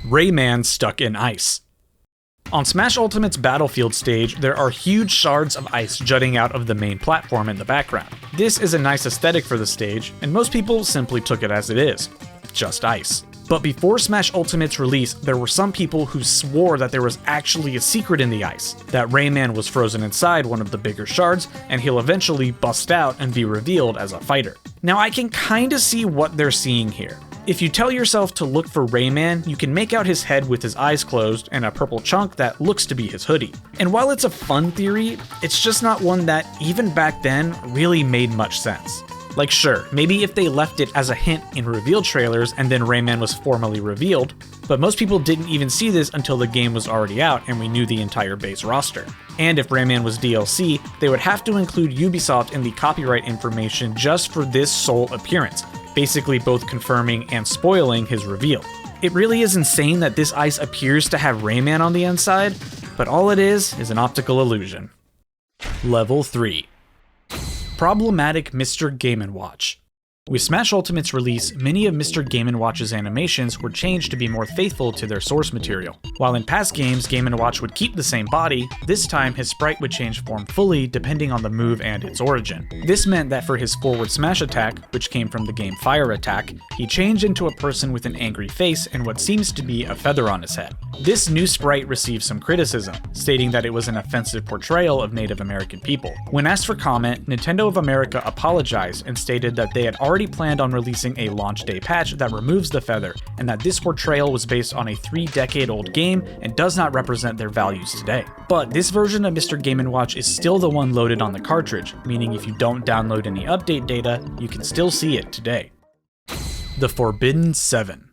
Rayman stuck in ice. On Smash Ultimate's Battlefield stage, there are huge shards of ice jutting out of the main platform in the background. This is a nice aesthetic for the stage, and most people simply took it as it is, just ice. But before Smash Ultimate's release, there were some people who swore that there was actually a secret in the ice, that Rayman was frozen inside one of the bigger shards, and he'll eventually bust out and be revealed as a fighter. Now I can kinda see what they're seeing here. If you tell yourself to look for Rayman, you can make out his head with his eyes closed and a purple chunk that looks to be his hoodie. And while it's a fun theory, it's just not one that, even back then, really made much sense. Like sure, maybe if they left it as a hint in reveal trailers and then Rayman was formally revealed, but most people didn't even see this until the game was already out and we knew the entire base roster. And if Rayman was DLC, they would have to include Ubisoft in the copyright information just for this sole appearance, basically both confirming and spoiling his reveal. It really is insane that this ice appears to have Rayman on the inside, but all it is an optical illusion. Level 3. Problematic Mr. Game & Watch. With Smash Ultimate's release, many of Mr. Game & Watch's animations were changed to be more faithful to their source material. While in past games, Game & Watch would keep the same body, this time his sprite would change form fully depending on the move and its origin. This meant that for his forward smash attack, which came from the game Fire Attack, he changed into a person with an angry face and what seems to be a feather on his head. This new sprite received some criticism, stating that it was an offensive portrayal of Native American people. When asked for comment, Nintendo of America apologized and stated that they had already planned on releasing a launch day patch that removes the feather, and that this portrayal was based on a 3-decade-old game and does not represent their values today. But this version of Mr. Game & Watch is still the one loaded on the cartridge, meaning if you don't download any update data, you can still see it today. The Forbidden 7.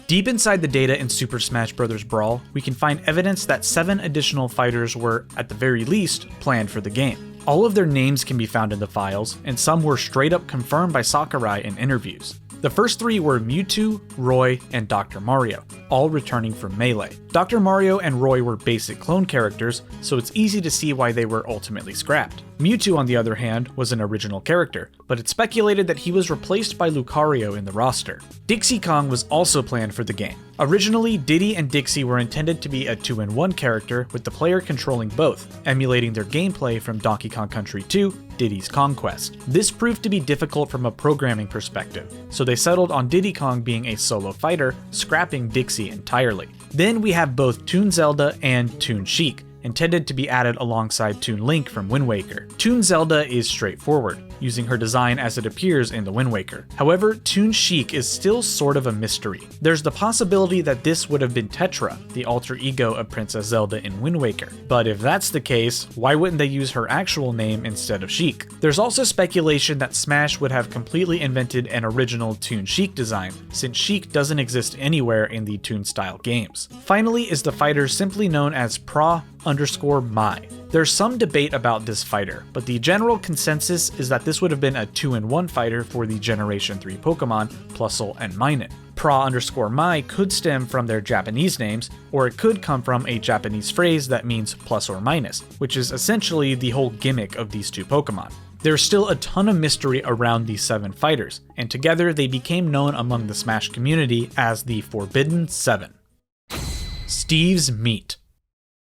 Deep inside the data in Super Smash Bros. Brawl, we can find evidence that 7 additional fighters were, at the very least, planned for the game. All of their names can be found in the files, and some were straight up confirmed by Sakurai in interviews. The first 3 were Mewtwo, Roy, and Dr. Mario, all returning from Melee. Dr. Mario and Roy were basic clone characters, so it's easy to see why they were ultimately scrapped. Mewtwo, on the other hand, was an original character, but it's speculated that he was replaced by Lucario in the roster. Dixie Kong was also planned for the game. Originally, Diddy and Dixie were intended to be a 2-in-1 character, with the player controlling both, emulating their gameplay from Donkey Kong Country 2, Diddy's Conquest. This proved to be difficult from a programming perspective, so they settled on Diddy Kong being a solo fighter, scrapping Dixie entirely. Then we have both Toon Zelda and Toon Sheik, intended to be added alongside Toon Link from Wind Waker. Toon Zelda is straightforward. using her design as it appears in The Wind Waker. However, Toon Sheik is still sort of a mystery. There's the possibility that this would have been Tetra, the alter ego of Princess Zelda in Wind Waker. But if that's the case, why wouldn't they use her actual name instead of Sheik? There's also speculation that Smash would have completely invented an original Toon Sheik design, since Sheik doesn't exist anywhere in the Toon-style games. Finally is the fighter simply known as Pra_Mai. There's some debate about this fighter, but the general consensus is that this would have been a 2-in-1 fighter for the Generation 3 Pokemon, Plusle and Minun. Pra_Mai could stem from their Japanese names, or it could come from a Japanese phrase that means plus or minus, which is essentially the whole gimmick of these two Pokemon. There's still a ton of mystery around these 7 fighters, and together they became known among the Smash community as the Forbidden 7. Steve's Meat.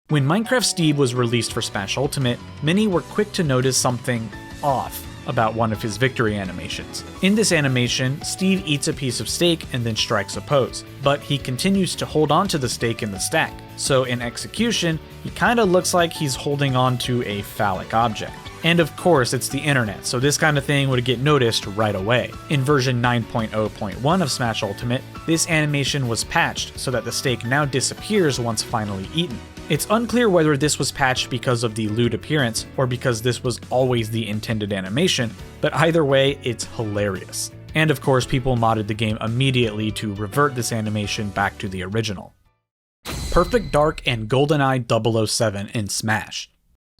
When Minecraft Steve was released for Smash Ultimate, many were quick to notice something off about one of his victory animations. In this animation, Steve eats a piece of steak and then strikes a pose, but he continues to hold on to the steak in the stack, so in execution, he kinda looks like he's holding on to a phallic object. And of course, it's the internet, so this kind of thing would get noticed right away. In version 9.0.1 of Smash Ultimate, this animation was patched so that the steak now disappears once finally eaten. It's unclear whether this was patched because of the lewd appearance or because this was always the intended animation, but either way, it's hilarious. And of course, people modded the game immediately to revert this animation back to the original. Perfect Dark and GoldenEye 007 in Smash.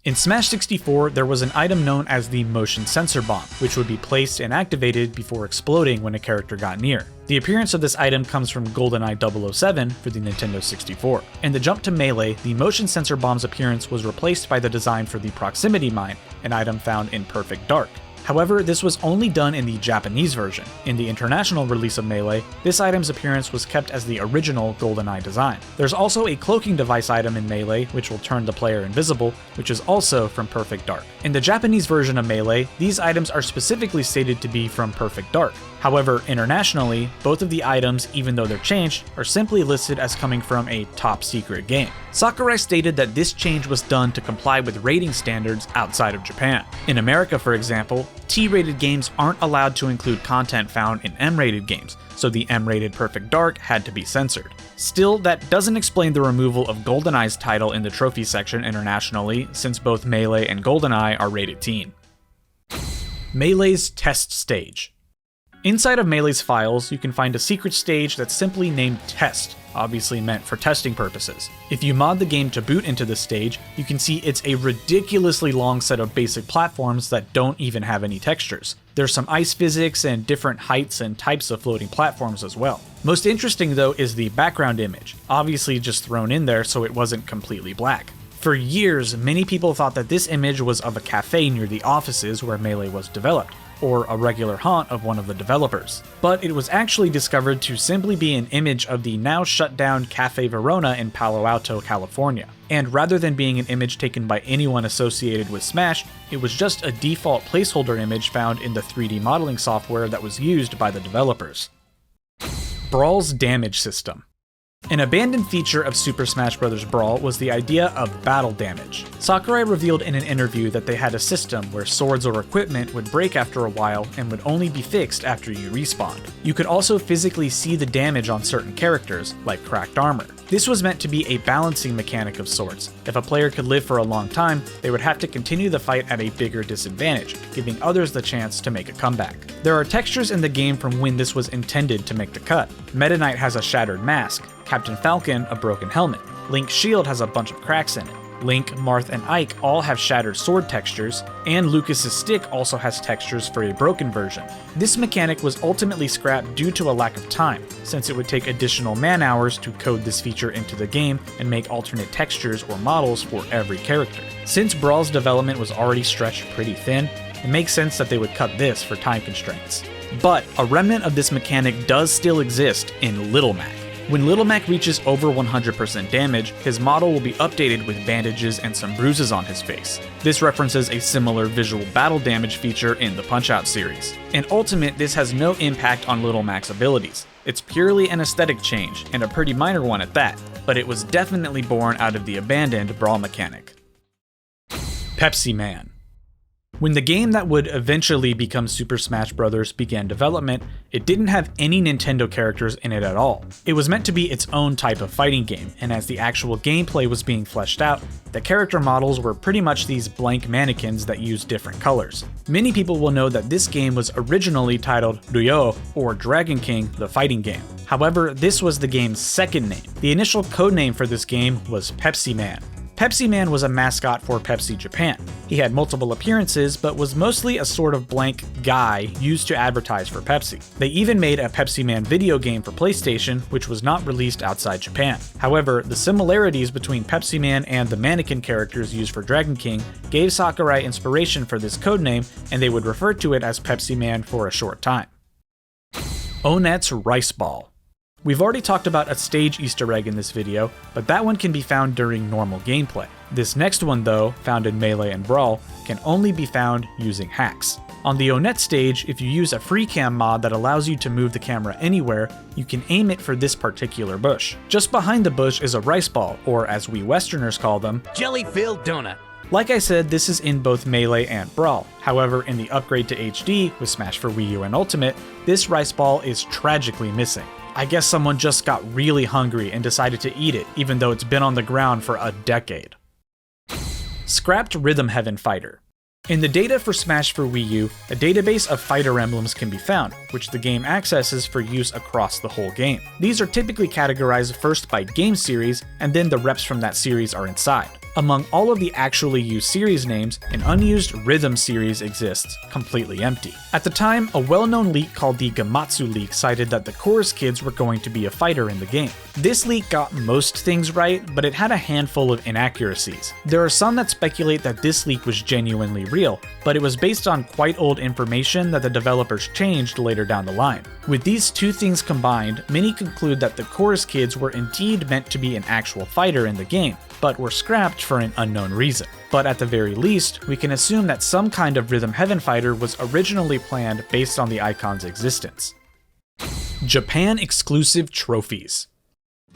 In Smash 64, there was an item known as the Motion Sensor Bomb, which would be placed and activated before exploding when a character got near. The appearance of this item comes from GoldenEye 007 for the Nintendo 64. In the jump to Melee, the Motion Sensor Bomb's appearance was replaced by the design for the Proximity Mine, an item found in Perfect Dark. However, this was only done in the Japanese version. In the international release of Melee, this item's appearance was kept as the original GoldenEye design. There's also a cloaking device item in Melee, which will turn the player invisible, which is also from Perfect Dark. In the Japanese version of Melee, these items are specifically stated to be from Perfect Dark. However, internationally, both of the items, even though they're changed, are simply listed as coming from a top secret game. Sakurai stated that this change was done to comply with rating standards outside of Japan. In America, for example, T-rated games aren't allowed to include content found in M-rated games, so the M-rated Perfect Dark had to be censored. Still, that doesn't explain the removal of GoldenEye's title in the trophy section internationally, since both Melee and GoldenEye are rated teen. Melee's Test Stage. Inside of Melee's files, you can find a secret stage that's simply named Test, obviously meant for testing purposes. If you mod the game to boot into this stage, you can see it's a ridiculously long set of basic platforms that don't even have any textures. There's some ice physics and different heights and types of floating platforms as well. Most interesting though is the background image, obviously just thrown in there so it wasn't completely black. For years, many people thought that this image was of a cafe near the offices where Melee was developed, or a regular haunt of one of the developers. But it was actually discovered to simply be an image of the now shut down Cafe Verona in Palo Alto, California. And rather than being an image taken by anyone associated with Smash, it was just a default placeholder image found in the 3D modeling software that was used by the developers. Brawl's damage system. An abandoned feature of Super Smash Bros. Brawl was the idea of battle damage. Sakurai revealed in an interview that they had a system where swords or equipment would break after a while and would only be fixed after you respawned. You could also physically see the damage on certain characters, like cracked armor. This was meant to be a balancing mechanic of sorts. If a player could live for a long time, they would have to continue the fight at a bigger disadvantage, giving others the chance to make a comeback. There are textures in the game from when this was intended to make the cut. Meta Knight has a shattered mask, Captain Falcon a broken helmet, Link's shield has a bunch of cracks in it, Link, Marth, and Ike all have shattered sword textures, and Lucas's stick also has textures for a broken version. This mechanic was ultimately scrapped due to a lack of time, since it would take additional man-hours to code this feature into the game and make alternate textures or models for every character. Since Brawl's development was already stretched pretty thin, it makes sense that they would cut this for time constraints. But a remnant of this mechanic does still exist in Little Mac. When Little Mac reaches over 100% damage, his model will be updated with bandages and some bruises on his face. This references a similar visual battle damage feature in the Punch-Out series. In Ultimate, this has no impact on Little Mac's abilities. It's purely an aesthetic change, and a pretty minor one at that, but it was definitely born out of the abandoned Brawl mechanic. Pepsi Man. When the game that would eventually become Super Smash Bros. Began development, it didn't have any Nintendo characters in it at all. It was meant to be its own type of fighting game, and as the actual gameplay was being fleshed out, the character models were pretty much these blank mannequins that used different colors. Many people will know that this game was originally titled Ryo, or Dragon King, the fighting game. However, this was the game's second name. The initial codename for this game was Pepsi Man. Pepsi Man was a mascot for Pepsi Japan. He had multiple appearances, but was mostly a sort of blank guy used to advertise for Pepsi. They even made a Pepsi Man video game for PlayStation, which was not released outside Japan. However, the similarities between Pepsi Man and the mannequin characters used for Dragon King gave Sakurai inspiration for this codename, and they would refer to it as Pepsi Man for a short time. Onette's Rice Ball. We've already talked about a stage Easter egg in this video, but that one can be found during normal gameplay. This next one though, found in Melee and Brawl, can only be found using hacks. On the Onett stage, if you use a FreeCam mod that allows you to move the camera anywhere, you can aim it for this particular bush. Just behind the bush is a rice ball, or as we Westerners call them, jelly-filled donut. Like I said, this is in both Melee and Brawl. However, in the upgrade to HD with Smash for Wii U and Ultimate, this rice ball is tragically missing. I guess someone just got really hungry and decided to eat it, even though it's been on the ground for a decade. Scrapped Rhythm Heaven Fighter. In the data for Smash for Wii U, a database of fighter emblems can be found, which the game accesses for use across the whole game. These are typically categorized first by game series, and then the reps from that series are inside. Among all of the actually used series names, an unused Rhythm series exists, completely empty. At the time, a well-known leak called the Gamatsu leak cited that the Chorus Kids were going to be a fighter in the game. This leak got most things right, but it had a handful of inaccuracies. There are some that speculate that this leak was genuinely real, but it was based on quite old information that the developers changed later down the line. With these two things combined, many conclude that the Chorus Kids were indeed meant to be an actual fighter in the game, but were scrapped for an unknown reason. But at the very least, we can assume that some kind of Rhythm Heaven fighter was originally planned based on the icon's existence. Japan exclusive trophies.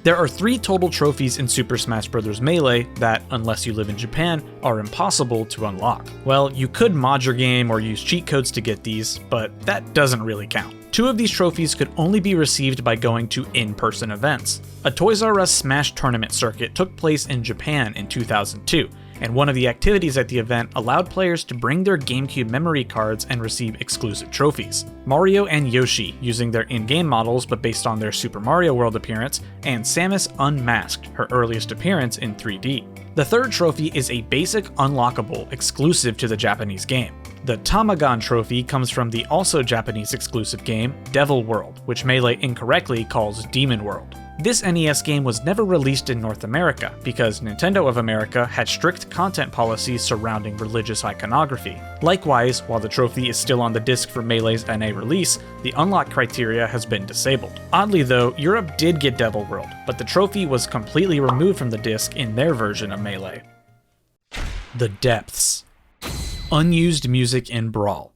There are 3 total trophies in Super Smash Bros. Melee that, unless you live in Japan, are impossible to unlock. Well, you could mod your game or use cheat codes to get these, but that doesn't really count. 2 of these trophies could only be received by going to in-person events. A Toys R Us Smash tournament circuit took place in Japan in 2002, and one of the activities at the event allowed players to bring their GameCube memory cards and receive exclusive trophies. Mario and Yoshi, using their in-game models but based on their Super Mario World appearance, and Samus Unmasked, her earliest appearance in 3D. The third trophy is a basic unlockable exclusive to the Japanese game. The Tamagon trophy comes from the also Japanese exclusive game, Devil World, which Melee incorrectly calls Demon World. This NES game was never released in North America because Nintendo of America had strict content policies surrounding religious iconography. Likewise, while the trophy is still on the disc for Melee's NA release, the unlock criteria has been disabled. Oddly though, Europe did get Devil World, but the trophy was completely removed from the disc in their version of Melee. The Depths. Unused music in Brawl.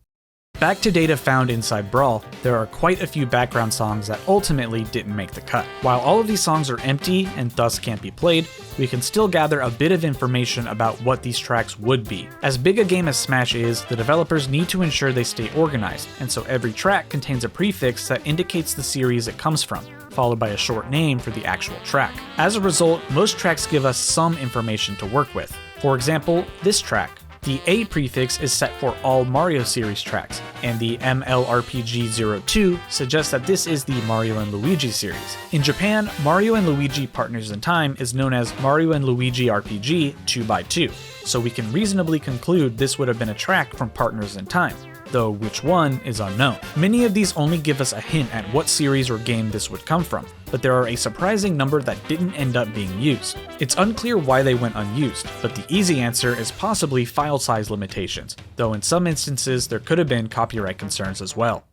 Back to data found inside Brawl, there are quite a few background songs that ultimately didn't make the cut. While all of these songs are empty and thus can't be played, we can still gather a bit of information about what these tracks would be. As big a game as Smash is, the developers need to ensure they stay organized, and so every track contains a prefix that indicates the series it comes from, followed by a short name for the actual track. As a result, most tracks give us some information to work with. For example, this track. The A prefix is set for all Mario series tracks, and the MLRPG02 suggests that this is the Mario & Luigi series. In Japan, Mario & Luigi Partners in Time is known as Mario & Luigi RPG 2x2, so we can reasonably conclude this would have been a track from Partners in Time, though which one is unknown. Many of these only give us a hint at what series or game this would come from, but there are a surprising number that didn't end up being used. It's unclear why they went unused, but the easy answer is possibly file size limitations, though in some instances there could have been copyright concerns as well.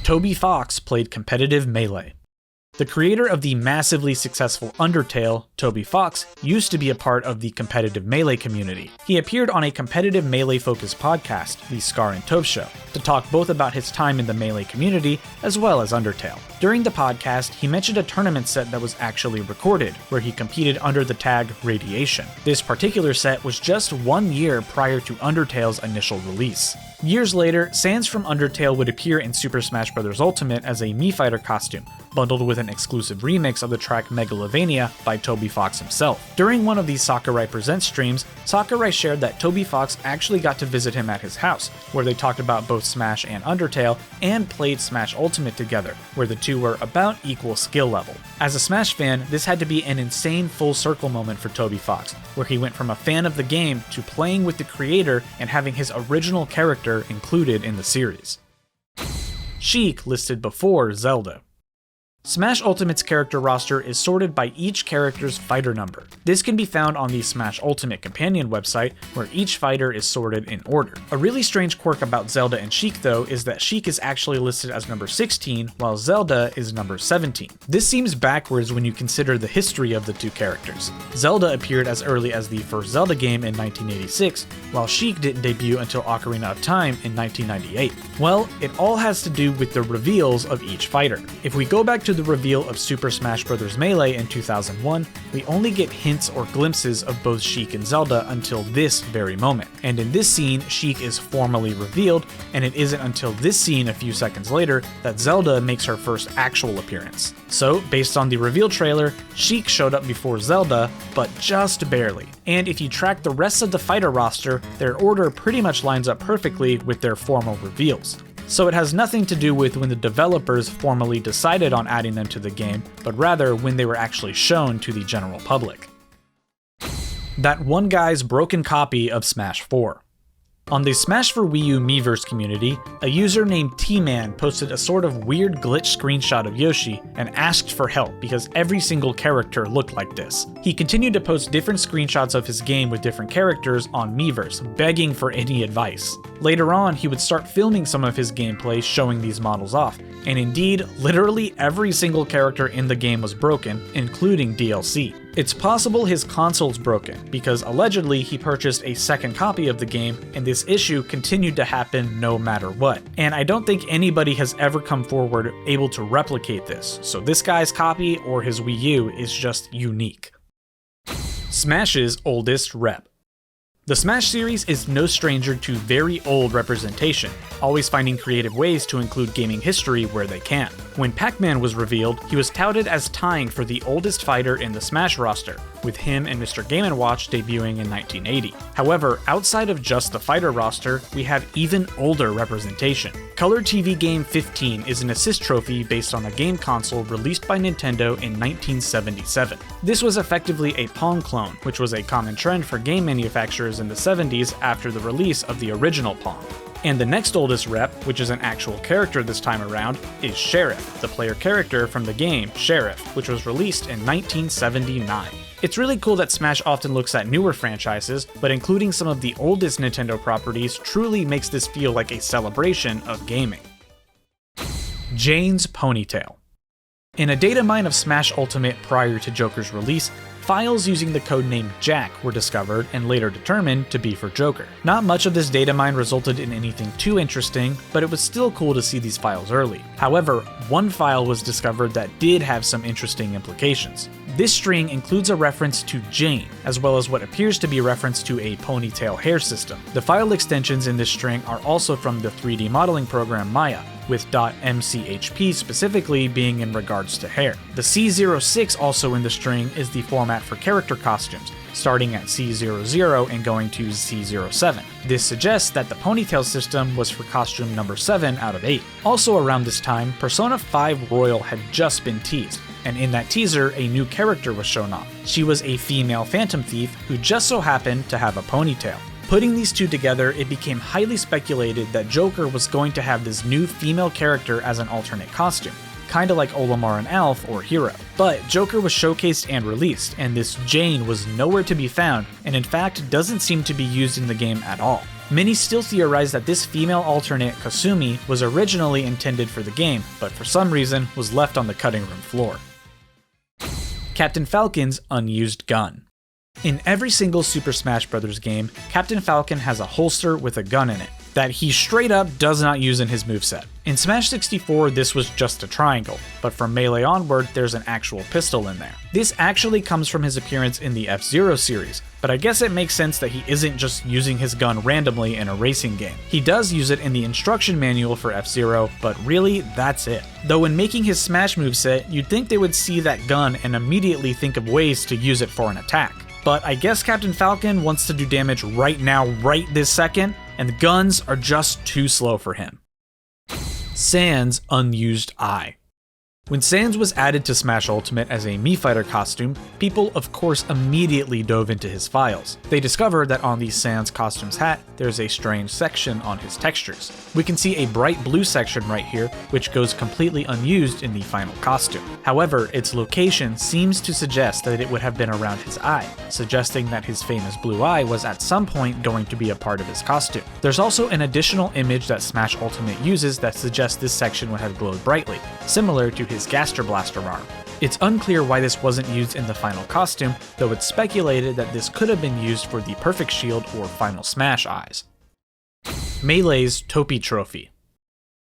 Toby Fox played competitive Melee. The creator of the massively successful Undertale, Toby Fox, used to be a part of the competitive Melee community. He appeared on a competitive Melee-focused podcast, The Scar and Tove Show, to talk both about his time in the Melee community as well as Undertale. During the podcast, he mentioned a tournament set that was actually recorded, where he competed under the tag Radiation. This particular set was just 1 year prior to Undertale's initial release. Years later, Sans from Undertale would appear in Super Smash Bros. Ultimate as a Mii Fighter costume, bundled with an exclusive remix of the track Megalovania by Toby Fox himself. During one of these Sakurai Presents streams, Sakurai shared that Toby Fox actually got to visit him at his house, where they talked about both Smash and Undertale, and played Smash Ultimate together, where the two were about equal skill level. As a Smash fan, this had to be an insane full circle moment for Toby Fox, where he went from a fan of the game to playing with the creator and having his original character included in the series. Sheik listed before Zelda. Smash Ultimate's character roster is sorted by each character's fighter number. This can be found on the Smash Ultimate companion website, where each fighter is sorted in order. A really strange quirk about Zelda and Sheik though is that Sheik is actually listed as number 16, while Zelda is number 17. This seems backwards when you consider the history of the two characters. Zelda appeared as early as the first Zelda game in 1986, while Sheik didn't debut until Ocarina of Time in 1998. Well, it all has to do with the reveals of each fighter. If we go back to the reveal of Super Smash Bros. Melee in 2001, we only get hints or glimpses of both Sheik and Zelda until this very moment. And in this scene, Sheik is formally revealed, and it isn't until this scene a few seconds later that Zelda makes her first actual appearance. So, based on the reveal trailer, Sheik showed up before Zelda, but just barely. And if you track the rest of the fighter roster, their order pretty much lines up perfectly with their formal reveals. So it has nothing to do with when the developers formally decided on adding them to the game, but rather when they were actually shown to the general public. That one guy's broken copy of Smash 4. On the Smash for Wii U Miiverse community, a user named T-Man posted a sort of weird glitch screenshot of Yoshi and asked for help because every single character looked like this. He continued to post different screenshots of his game with different characters on Miiverse, begging for any advice. Later on, he would start filming some of his gameplay showing these models off, and indeed, literally every single character in the game was broken, including DLC. It's possible his console's broken, because allegedly he purchased a second copy of the game, and this issue continued to happen no matter what. And I don't think anybody has ever come forward able to replicate this, so this guy's copy or his Wii U is just unique. Smash's oldest rep. The Smash series is no stranger to very old representation, always finding creative ways to include gaming history where they can. When Pac-Man was revealed, he was touted as tying for the oldest fighter in the Smash roster, with him and Mr. Game & Watch debuting in 1980. However, outside of just the fighter roster, we have even older representation. Color TV Game 15 is an assist trophy based on a game console released by Nintendo in 1977. This was effectively a Pong clone, which was a common trend for game manufacturers in the 70s after the release of the original Pong. And the next oldest rep, which is an actual character this time around, is Sheriff, the player character from the game Sheriff, which was released in 1979. It's really cool that Smash often looks at newer franchises, but including some of the oldest Nintendo properties truly makes this feel like a celebration of gaming. Jane's ponytail. In a data mine of Smash Ultimate prior to Joker's release, files using the codename Jack were discovered and later determined to be for Joker. Not much of this data mine resulted in anything too interesting, but it was still cool to see these files early. However, one file was discovered that did have some interesting implications. This string includes a reference to Jane, as well as what appears to be a reference to a ponytail hair system. The file extensions in this string are also from the 3D modeling program Maya, with .mchp specifically being in regards to hair. The C06 also in the string is the format for character costumes, starting at C00 and going to C07. This suggests that the ponytail system was for costume number 7 out of 8. Also around this time, Persona 5 Royal had just been teased, and in that teaser, a new character was shown off. She was a female Phantom Thief who just so happened to have a ponytail. Putting these two together, it became highly speculated that Joker was going to have this new female character as an alternate costume, kinda like Olimar and Alf or Hero. But Joker was showcased and released, and this Jane was nowhere to be found, and in fact doesn't seem to be used in the game at all. Many still theorize that this female alternate, Kasumi, was originally intended for the game, but for some reason was left on the cutting room floor. Captain Falcon's unused gun. In every single Super Smash Bros. Game, Captain Falcon has a holster with a gun in it that he straight up does not use in his moveset. In Smash 64, this was just a triangle, but from Melee onward, there's an actual pistol in there. This actually comes from his appearance in the F-Zero series, but I guess it makes sense that he isn't just using his gun randomly in a racing game. He does use it in the instruction manual for F-Zero, but really, that's it. Though when making his Smash moveset, you'd think they would see that gun and immediately think of ways to use it for an attack. But I guess Captain Falcon wants to do damage right now, right this second, and the guns are just too slow for him. Sans' unused eye. When Sans was added to Smash Ultimate as a Mii Fighter costume, people of course immediately dove into his files. They discovered that on the Sans costume's hat, there's a strange section on his textures. We can see a bright blue section right here, which goes completely unused in the final costume. However, its location seems to suggest that it would have been around his eye, suggesting that his famous blue eye was at some point going to be a part of his costume. There's also an additional image that Smash Ultimate uses that suggests this section would have glowed brightly, similar to his Gaster Blaster arm. It's unclear why this wasn't used in the final costume, though it's speculated that this could have been used for the Perfect Shield or Final Smash eyes. Melee's Topi Trophy.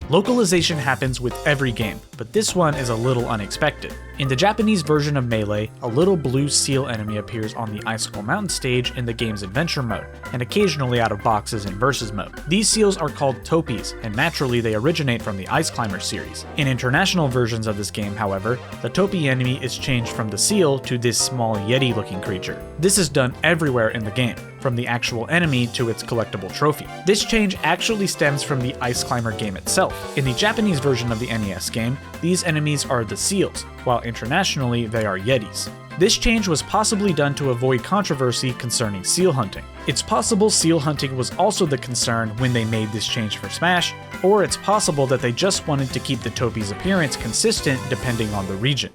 Localization happens with every game, but this one is a little unexpected. In the Japanese version of Melee, a little blue seal enemy appears on the Icicle Mountain stage in the game's adventure mode, and occasionally out of boxes in versus mode. These seals are called Topis, and naturally they originate from the Ice Climber series. In international versions of this game, however, the Topi enemy is changed from the seal to this small Yeti-looking creature. This is done everywhere in the game, from the actual enemy to its collectible trophy. This change actually stems from the Ice Climber game itself. In the Japanese version of the NES game, these enemies are the seals, while internationally they are Yetis. This change was possibly done to avoid controversy concerning seal hunting. It's possible seal hunting was also the concern when they made this change for Smash, or it's possible that they just wanted to keep the Topi's appearance consistent depending on the region.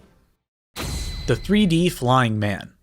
The 3D Flying Man.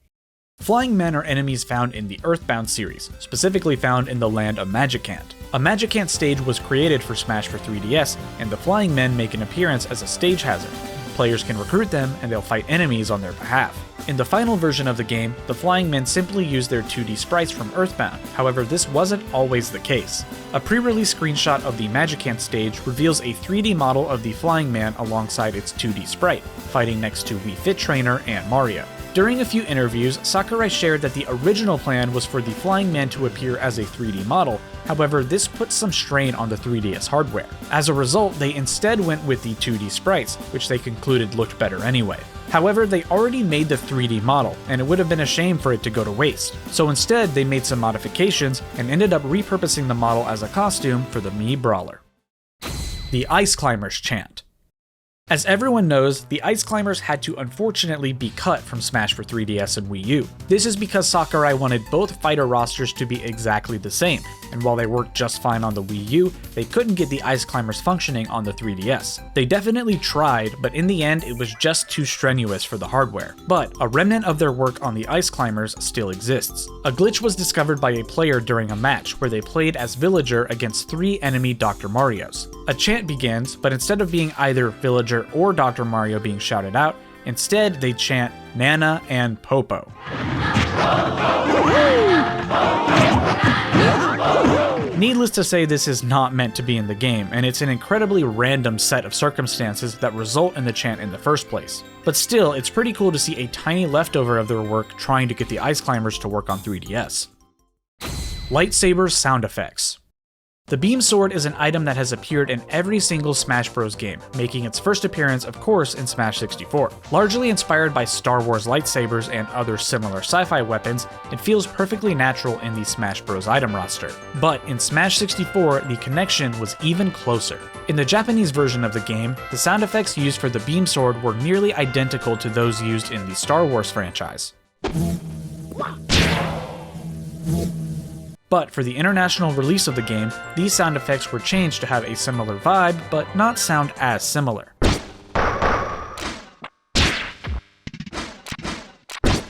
Flying men are enemies found in the Earthbound series, specifically found in the land of Magicant. A Magicant stage was created for Smash for 3DS, and the Flying Men make an appearance as a stage hazard. Players can recruit them, and they'll fight enemies on their behalf. In the final version of the game, the Flying Men simply use their 2D sprites from Earthbound, however this wasn't always the case. A pre-release screenshot of the Magicant stage reveals a 3D model of the Flying Man alongside its 2D sprite, fighting next to Wii Fit Trainer and Mario. During a few interviews, Sakurai shared that the original plan was for the Flying Man to appear as a 3D model, however this put some strain on the 3DS hardware. As a result, they instead went with the 2D sprites, which they concluded looked better anyway. However, they already made the 3D model, and it would have been a shame for it to go to waste. So instead, they made some modifications and ended up repurposing the model as a costume for the Mii Brawler. The Ice Climbers chant. As everyone knows, the Ice Climbers had to unfortunately be cut from Smash for 3DS and Wii U. This is because Sakurai wanted both fighter rosters to be exactly the same, and while they worked just fine on the Wii U, they couldn't get the Ice Climbers functioning on the 3DS. They definitely tried, but in the end it was just too strenuous for the hardware. But a remnant of their work on the Ice Climbers still exists. A glitch was discovered by a player during a match where they played as Villager against 3 enemy Dr. Marios. A chant begins, but instead of being either Villager or Dr. Mario being shouted out, instead they chant Nana and Popo. Needless to say, this is not meant to be in the game, and it's an incredibly random set of circumstances that result in the chant in the first place. But still, it's pretty cool to see a tiny leftover of their work trying to get the Ice Climbers to work on 3DS. Lightsaber sound effects. The Beam Sword is an item that has appeared in every single Smash Bros. Game, making its first appearance, of course, in Smash 64. Largely inspired by Star Wars lightsabers and other similar sci-fi weapons, it feels perfectly natural in the Smash Bros. Item roster. But in Smash 64, the connection was even closer. In the Japanese version of the game, the sound effects used for the Beam Sword were nearly identical to those used in the Star Wars franchise. But for the international release of the game, these sound effects were changed to have a similar vibe, but not sound as similar.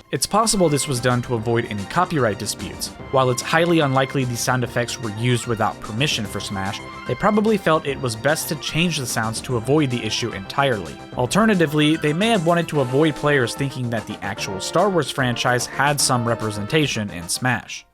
It's possible this was done to avoid any copyright disputes. While it's highly unlikely these sound effects were used without permission for Smash, they probably felt it was best to change the sounds to avoid the issue entirely. Alternatively, they may have wanted to avoid players thinking that the actual Star Wars franchise had some representation in Smash.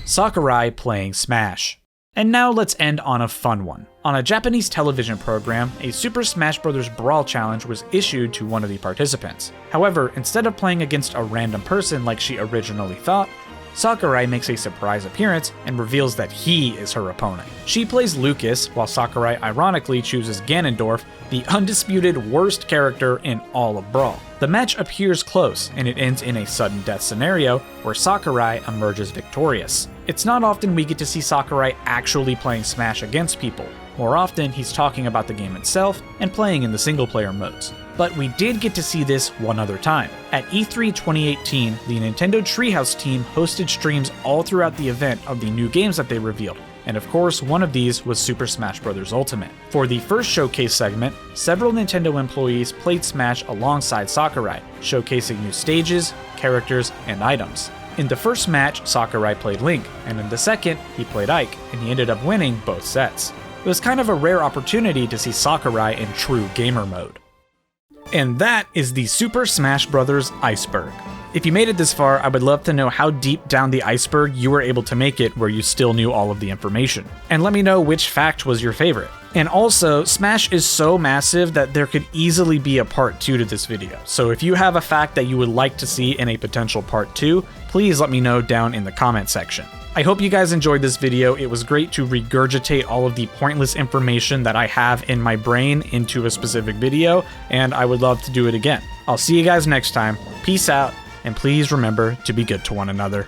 Sakurai playing Smash. And now let's end on a fun one. On a Japanese television program, a Super Smash Bros. Brawl challenge was issued to one of the participants. However, instead of playing against a random person like she originally thought, Sakurai makes a surprise appearance and reveals that he is her opponent. She plays Lucas, while Sakurai ironically chooses Ganondorf, the undisputed worst character in all of Brawl. The match appears close, and it ends in a sudden death scenario where Sakurai emerges victorious. It's not often we get to see Sakurai actually playing Smash against people. More often, he's talking about the game itself and playing in the single-player modes. But we did get to see this one other time. At E3 2018, the Nintendo Treehouse team hosted streams all throughout the event of the new games that they revealed, and of course, one of these was Super Smash Bros. Ultimate. For the first showcase segment, several Nintendo employees played Smash alongside Sakurai, showcasing new stages, characters, and items. In the first match, Sakurai played Link, and in the second, he played Ike, and he ended up winning both sets. It was kind of a rare opportunity to see Sakurai in true gamer mode. And that is the Super Smash Bros. Iceberg. If you made it this far, I would love to know how deep down the iceberg you were able to make it where you still knew all of the information. And let me know which fact was your favorite. And also, Smash is so massive that there could easily be a part 2 to this video. So if you have a fact that you would like to see in a potential part 2, please let me know down in the comment section. I hope you guys enjoyed this video. It was great to regurgitate all of the pointless information that I have in my brain into a specific video, and I would love to do it again. I'll see you guys next time. Peace out, and please remember to be good to one another.